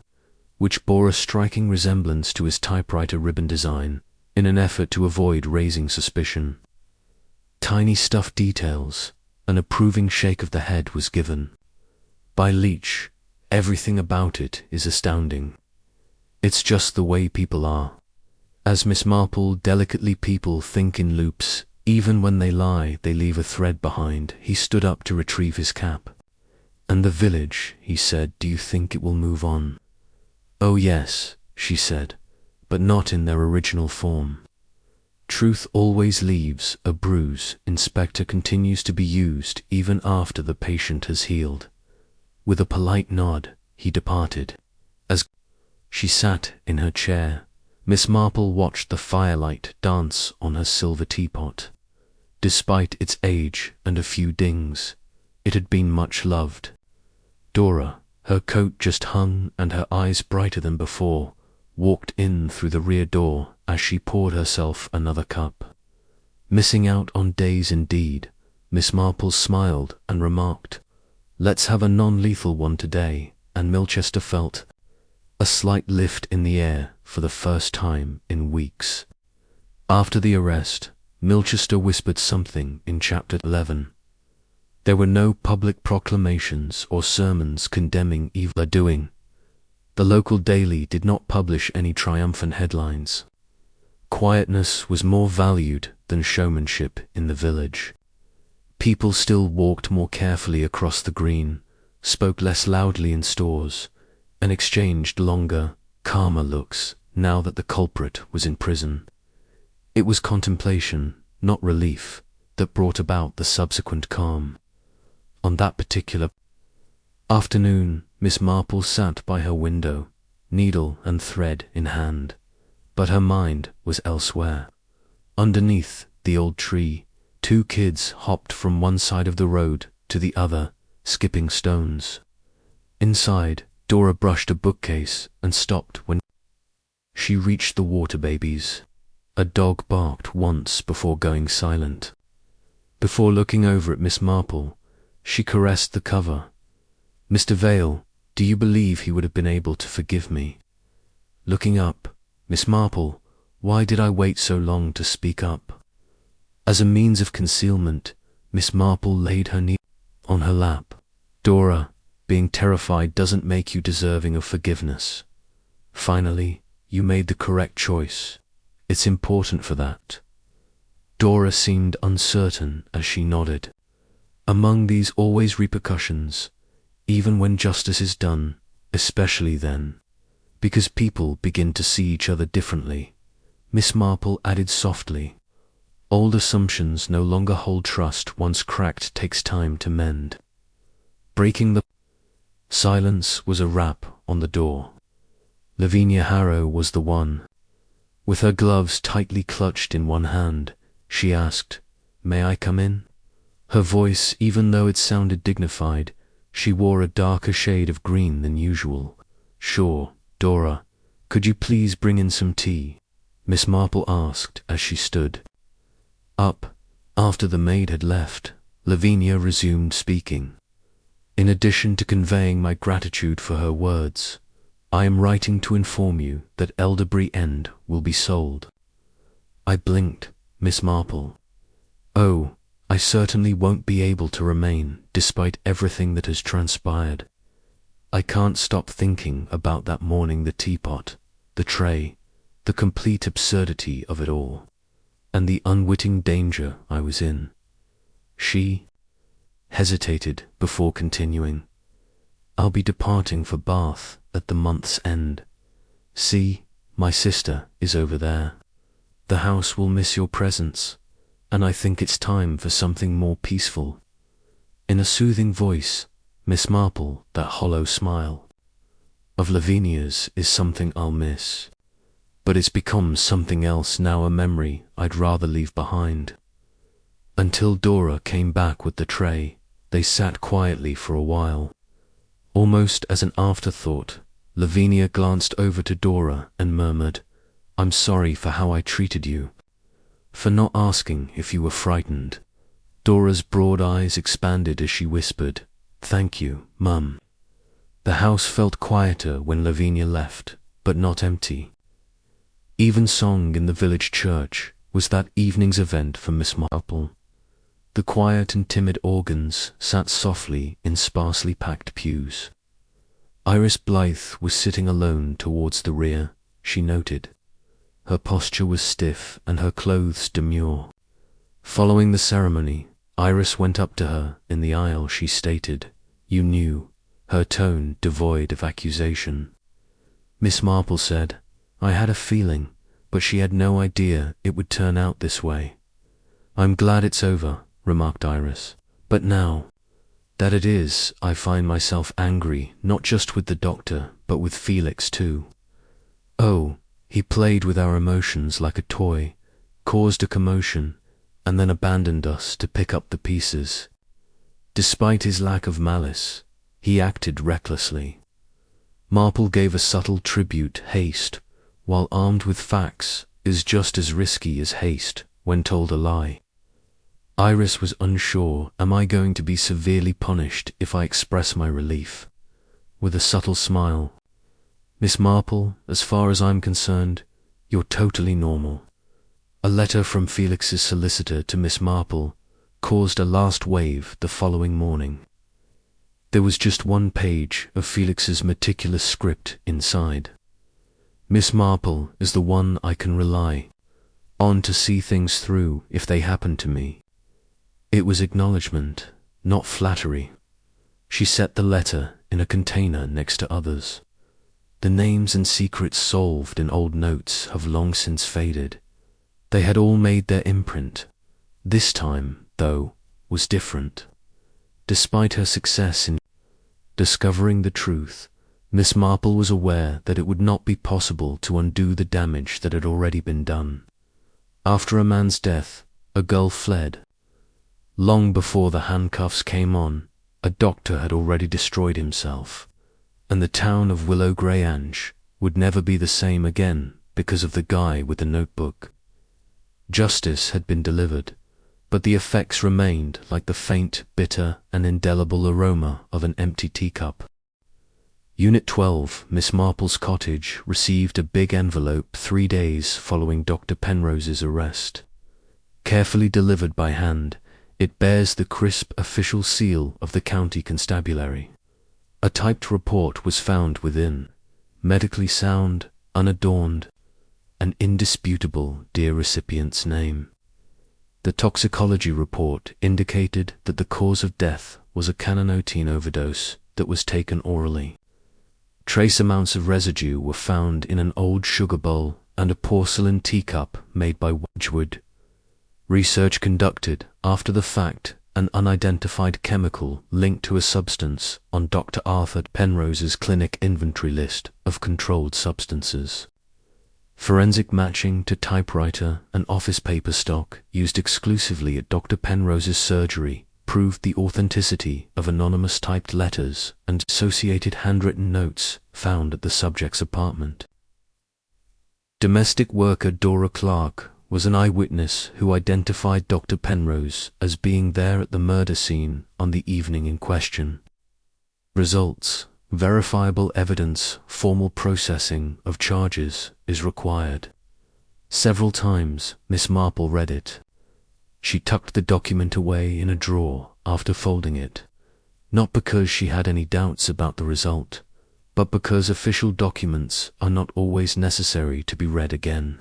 which bore a striking resemblance to his typewriter ribbon design, in an effort to avoid raising suspicion. Tiny stuffed details, an approving shake of the head was given. By Leach, everything about it is astounding. It's just the way people are. As Miss Marple delicately people think in loops, even when they lie they leave a thread behind. He stood up to retrieve his cap. And the village, he said, do you think it will move on? Oh yes, she said, but not in their original form. Truth always leaves a bruise. Inspector continues to be used even after the patient has healed. With a polite nod, he departed. As she sat in her chair, Miss Marple watched the firelight dance on her silver teapot. Despite its age and a few dings, it had been much loved. Dora, her coat just hung and her eyes brighter than before, walked in through the rear door as she poured herself another cup. Missing out on days indeed, Miss Marple smiled and remarked, "Let's have a non-lethal one today," and Milchester felt a slight lift in the air for the first time in weeks. After the arrest, Milchester whispered something in Chapter 11. There were no public proclamations or sermons condemning evil doing. The local daily did not publish any triumphant headlines. Quietness was more valued than showmanship in the village. People still walked more carefully across the green, spoke less loudly in stores, and exchanged longer, calmer looks now that the culprit was in prison. It was contemplation, not relief, that brought about the subsequent calm. On that particular afternoon, Miss Marple sat by her window, needle and thread in hand, but her mind was elsewhere. Underneath the old tree, two kids hopped from one side of the road to the other, skipping stones. Inside, Dora brushed a bookcase and stopped when she reached the water babies. A dog barked once before going silent. Before looking over at Miss Marple, she caressed the cover. "Mr. Vale, do you believe he would have been able to forgive me?" Looking up, "Miss Marple, why did I wait so long to speak up?" As a means of concealment, Miss Marple laid her knee on her lap. "Dora, being terrified doesn't make you deserving of forgiveness. Finally, you made the correct choice. It's important for that." Dora seemed uncertain as she nodded. Among these always repercussions, even when justice is done, especially then, because people begin to see each other differently, Miss Marple added softly, "Old assumptions no longer hold trust once cracked takes time to mend." Breaking the silence was a rap on the door. Lavinia Harrow was the one. With her gloves tightly clutched in one hand, she asked, "May I come in?" Her voice, even though it sounded dignified, she wore a darker shade of green than usual. "Sure, Dora. Could you please bring in some tea?" Miss Marple asked as she stood up. After the maid had left, Lavinia resumed speaking. "In addition to conveying my gratitude for her words, I am writing to inform you that Elderbury End will be sold." I blinked. "Miss Marple." "Oh, I certainly won't be able to remain despite everything that has transpired. I can't stop thinking about that morning, the teapot, the tray, the complete absurdity of it all, and the unwitting danger I was in." She hesitated before continuing, "I'll be departing for Bath at the month's end. See, my sister is over there. The house will miss your presence, and I think it's time for something more peaceful." In a soothing voice, Miss Marple, that hollow smile of Lavinia's is something I'll miss, but it's become something else now, a memory I'd rather leave behind. Until Dora came back with the tray, they sat quietly for a while. Almost as an afterthought, Lavinia glanced over to Dora and murmured, "I'm sorry for how I treated you, for not asking if you were frightened." Dora's broad eyes expanded as she whispered, "Thank you, Mum." The house felt quieter when Lavinia left, but not empty. Evensong in the village church was that evening's event for Miss Marple. The quiet and timid organs sat softly in sparsely packed pews. Iris Blythe was sitting alone towards the rear, she noted. Her posture was stiff and her clothes demure. Following the ceremony, Iris went up to her in the aisle. She stated, "You knew," her tone devoid of accusation. Miss Marple said, "I had a feeling, but she had no idea it would turn out this way." "I'm glad it's over," remarked Iris, "but now that it is, I find myself angry, not just with the doctor, but with Felix too." "Oh, He played with our emotions like a toy, caused a commotion, and then abandoned us to pick up the pieces. Despite his lack of malice, he acted recklessly. Marple gave a subtle tribute. Haste, while armed with facts, is just as risky as haste when told a lie. Iris was unsure. Am I going to be severely punished if I express my relief? With a subtle smile, Miss Marple, as far as I'm concerned, you're totally normal. A letter from Felix's solicitor to Miss Marple caused a last wave the following morning. There was just one page of Felix's meticulous script inside. Miss Marple is the one I can rely on to see things through if they happen to me. It was acknowledgement, not flattery. She set the letter in a container next to others. The names and secrets solved in old notes have long since faded. They had all made their imprint. This time, though, was different. Despite her success in discovering the truth, Miss Marple was aware that it would not be possible to undo the damage that had already been done. After a man's death, a girl fled. Long before the handcuffs came on, a doctor had already destroyed himself, and the town of Willow Greyange would never be the same again because of the guy with the notebook. Justice had been delivered, but the effects remained like the faint, bitter, and indelible aroma of an empty teacup. Unit 12, Miss Marple's cottage, received a big envelope 3 days following Dr. Penrose's arrest. Carefully delivered by hand, it bears the crisp official seal of the county constabulary. A typed report was found within, medically sound, unadorned, an indisputable dear recipient's name. The toxicology report indicated that the cause of death was a cananotine overdose that was taken orally. Trace amounts of residue were found in an old sugar bowl and a porcelain teacup made by Wedgwood. Research conducted after the fact, an unidentified chemical linked to a substance on Dr. Arthur Penrose's clinic inventory list of controlled substances. Forensic matching to typewriter and office paper stock used exclusively at Dr. Penrose's surgery proved the authenticity of anonymous typed letters and associated handwritten notes found at the subject's apartment. Domestic worker Dora Clark was an eyewitness who identified Dr. Penrose as being there at the murder scene on the evening in question. Results: verifiable evidence. Formal processing of charges is required. Several times Miss Marple read it. She tucked the document away in a drawer after folding it, not because she had any doubts about the result, but because official documents are not always necessary to be read again.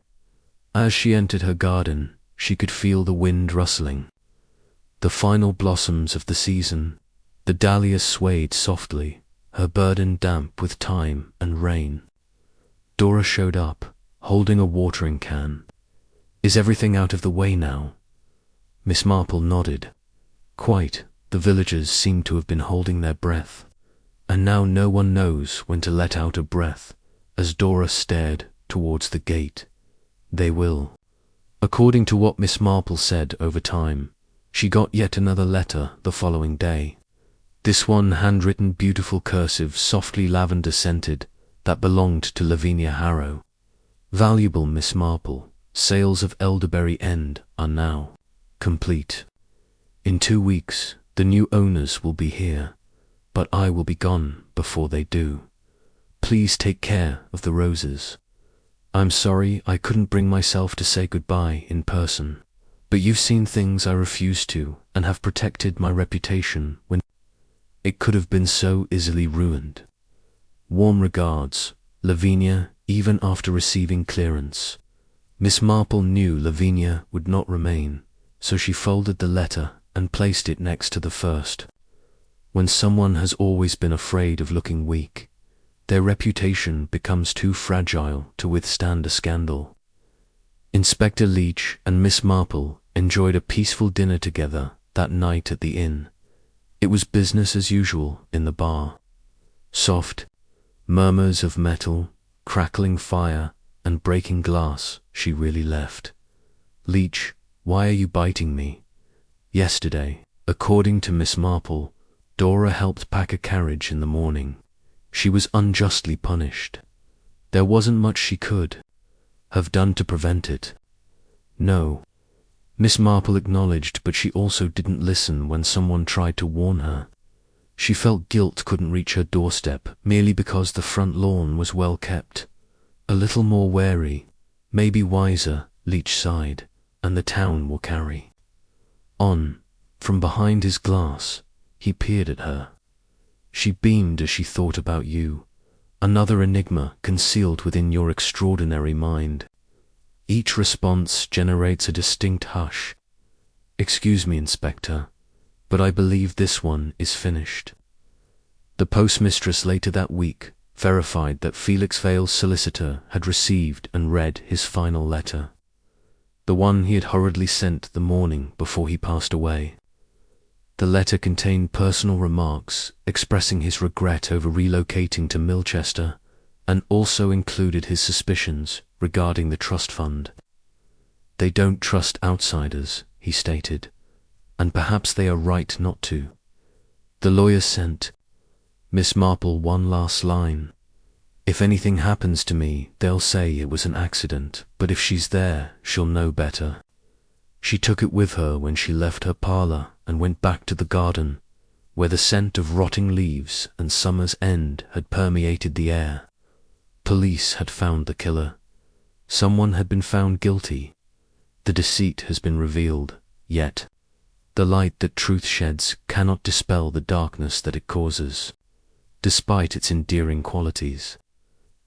As she entered her garden, she could feel the wind rustling. The final blossoms of the season, the dahlias swayed softly, her burden damp with time and rain. Dora showed up, holding a watering can. Is everything out of the way now? Miss Marple nodded. Quite. The villagers seem to have been holding their breath, and now no one knows when to let out a breath. As Dora stared towards the gate, they will. According to what Miss Marple said over time, she got yet another letter the following day. This one handwritten, beautiful cursive, softly lavender scented, that belonged to Lavinia Harrow. Valuable Miss Marple, sales of Elderberry End are now complete. In 2 weeks, the new owners will be here, but I will be gone before they do. Please take care of the roses. I'm sorry I couldn't bring myself to say goodbye in person, but you've seen things I refused to and have protected my reputation when it could have been so easily ruined. Warm regards, Lavinia. Even after receiving clearance, Miss Marple knew Lavinia would not remain, so she folded the letter and placed it next to the first. When someone has always been afraid of looking weak, their reputation becomes too fragile to withstand a scandal. Inspector Leach and Miss Marple enjoyed a peaceful dinner together that night at the inn. It was business as usual in the bar. Soft murmurs of metal, crackling fire, and breaking glass, she really left. Leech, why are you biting me? Yesterday, according to Miss Marple, Dora helped pack a carriage in the morning. She was unjustly punished. There wasn't much she could have done to prevent it. No, Miss Marple acknowledged, but she also didn't listen when someone tried to warn her. She felt guilt couldn't reach her doorstep merely because the front lawn was well kept. A little more wary, maybe wiser, Leech sighed, and the town will carry on. From behind his glass, he peered at her. She beamed as she thought about you, another enigma concealed within your extraordinary mind. Each response generates a distinct hush. Excuse me, Inspector, but I believe this one is finished. The postmistress later that week verified that Felix Vale's solicitor had received and read his final letter, the one he had hurriedly sent the morning before he passed away. The letter contained personal remarks expressing his regret over relocating to Milchester, and also included his suspicions regarding the trust fund. They don't trust outsiders, he stated, and perhaps they are right not to. The lawyer sent Miss Marple one last line. If anything happens to me, they'll say it was an accident, but if she's there, she'll know better. She took it with her when she left her parlour and went back to the garden, where the scent of rotting leaves and summer's end had permeated the air. Police had found the killer. Someone had been found guilty. The deceit has been revealed, yet the light that truth sheds cannot dispel the darkness that it causes, despite its endearing qualities.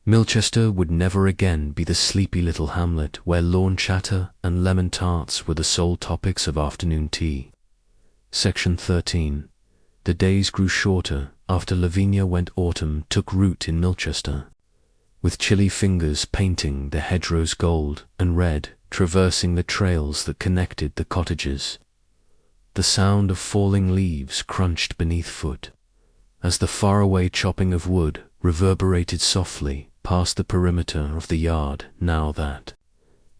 Milchester would never again be the sleepy little hamlet where lawn chatter and lemon tarts were the sole topics of afternoon tea. Section 13. The days grew shorter after Lavinia went autumn took root in Milchester, with chilly fingers painting the hedgerows gold and red, traversing the trails that connected the cottages. The sound of falling leaves crunched beneath foot, as the faraway chopping of wood reverberated softly past the perimeter of the yard. Now that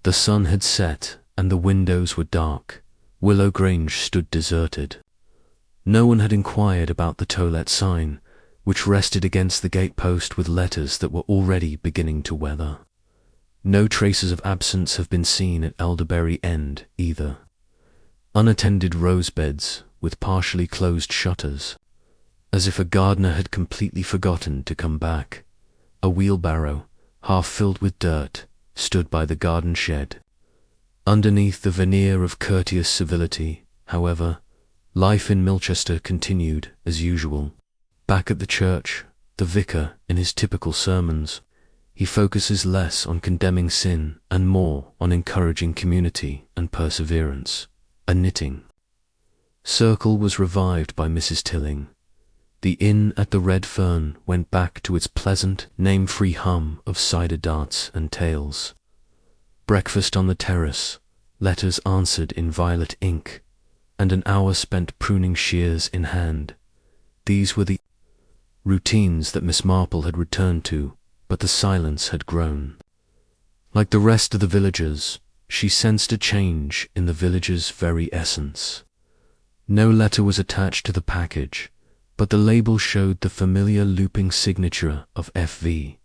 the sun had set and the windows were dark, Willow Grange stood deserted. No one had inquired about the to-let sign, which rested against the gatepost with letters that were already beginning to weather. No traces of absence have been seen at Elderberry End either. Unattended rose beds with partially closed shutters, as if a gardener had completely forgotten to come back. A wheelbarrow, half filled with dirt, stood by the garden shed. Underneath the veneer of courteous civility, however, life in Milchester continued as usual. Back at the church, the vicar, in his typical sermons, he focuses less on condemning sin and more on encouraging community and perseverance. A knitting circle was revived by Mrs. Tilling. The inn at the Red Fern went back to its pleasant, name-free hum of cider darts and tales. Breakfast on the terrace, letters answered in violet ink, and an hour spent pruning shears in hand. These were the routines that Miss Marple had returned to, but the silence had grown. Like the rest of the villagers, she sensed a change in the village's very essence. No letter was attached to the package, but the label showed the familiar looping signature of FV,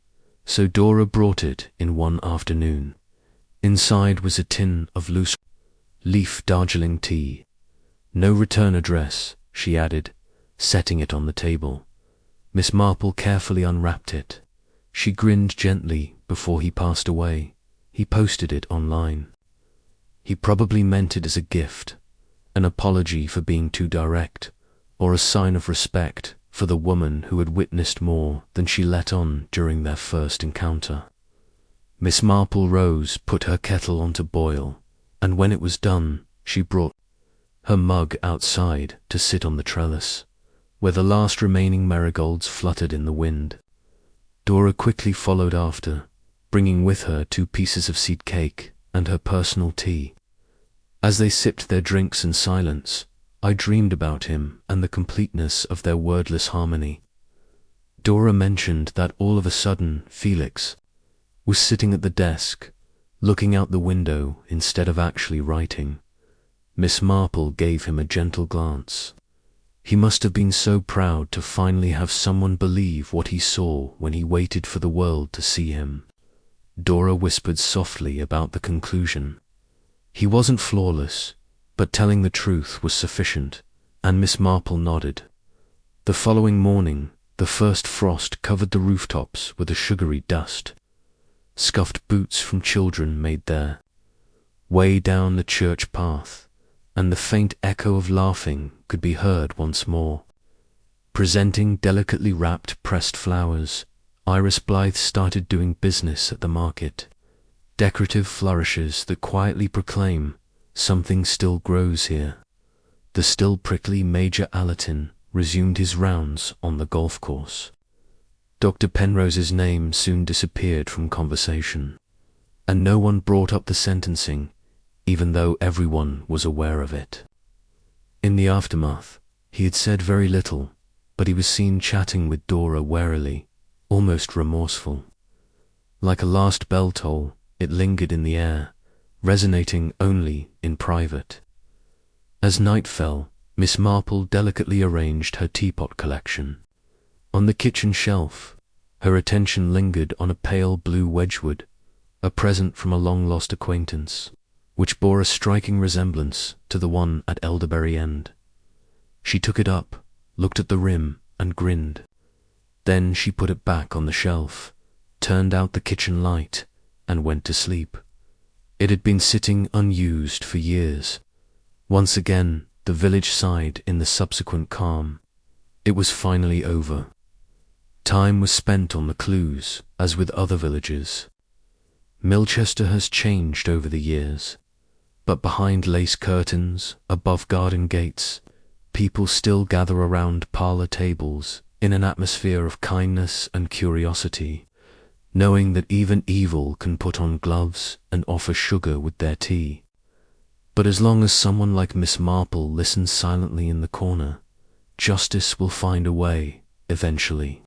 so Dora brought it in one afternoon. Inside was a tin of loose leaf Darjeeling tea. No return address, she added, setting it on the table. Miss Marple carefully unwrapped it. She grinned gently before he passed away. He posted it online. He probably meant it as a gift, an apology for being too direct, or a sign of respect for the woman who had witnessed more than she let on during their first encounter. Miss Marple rose, put her kettle on to boil, and when it was done, she brought her mug outside to sit on the trellis, where the last remaining marigolds fluttered in the wind. Dora quickly followed after, bringing with her 2 pieces of seed cake and her personal tea. As they sipped their drinks in silence, I dreamed about him and the completeness of their wordless harmony. Dora mentioned that all of a sudden Felix was sitting at the desk, looking out the window instead of actually writing. Miss Marple gave him a gentle glance. He must have been so proud to finally have someone believe what he saw when he waited for the world to see him. Dora whispered softly about the conclusion. He wasn't flawless, but telling the truth was sufficient, and Miss Marple nodded. The following morning, the first frost covered the rooftops with a sugary dust. Scuffed boots from children made their way down the church path, and the faint echo of laughing could be heard once more. Presenting delicately wrapped pressed flowers, Iris Blythe started doing business at the market. Decorative flourishes that quietly proclaim something still grows here. The still prickly Major Allerton resumed his rounds on the golf course. Dr. Penrose's name soon disappeared from conversation, and no one brought up the sentencing, even though everyone was aware of it. In the aftermath, he had said very little, but he was seen chatting with Dora warily, almost remorseful. Like a last bell toll, it lingered in the air, resonating only in private. As night fell, Miss Marple delicately arranged her teapot collection. On the kitchen shelf, her attention lingered on a pale blue Wedgwood, a present from a long-lost acquaintance, which bore a striking resemblance to the one at Elderberry End. She took it up, looked at the rim, and grinned. Then she put it back on the shelf, turned out the kitchen light, and went to sleep. It had been sitting unused for years. Once again, the village sighed in the subsequent calm. It was finally over. Time was spent on the clues, as with other villages. Milchester has changed over the years, but behind lace curtains, above garden gates, people still gather around parlour tables in an atmosphere of kindness and curiosity, knowing that even evil can put on gloves and offer sugar with their tea. But as long as someone like Miss Marple listens silently in the corner, justice will find a way, eventually.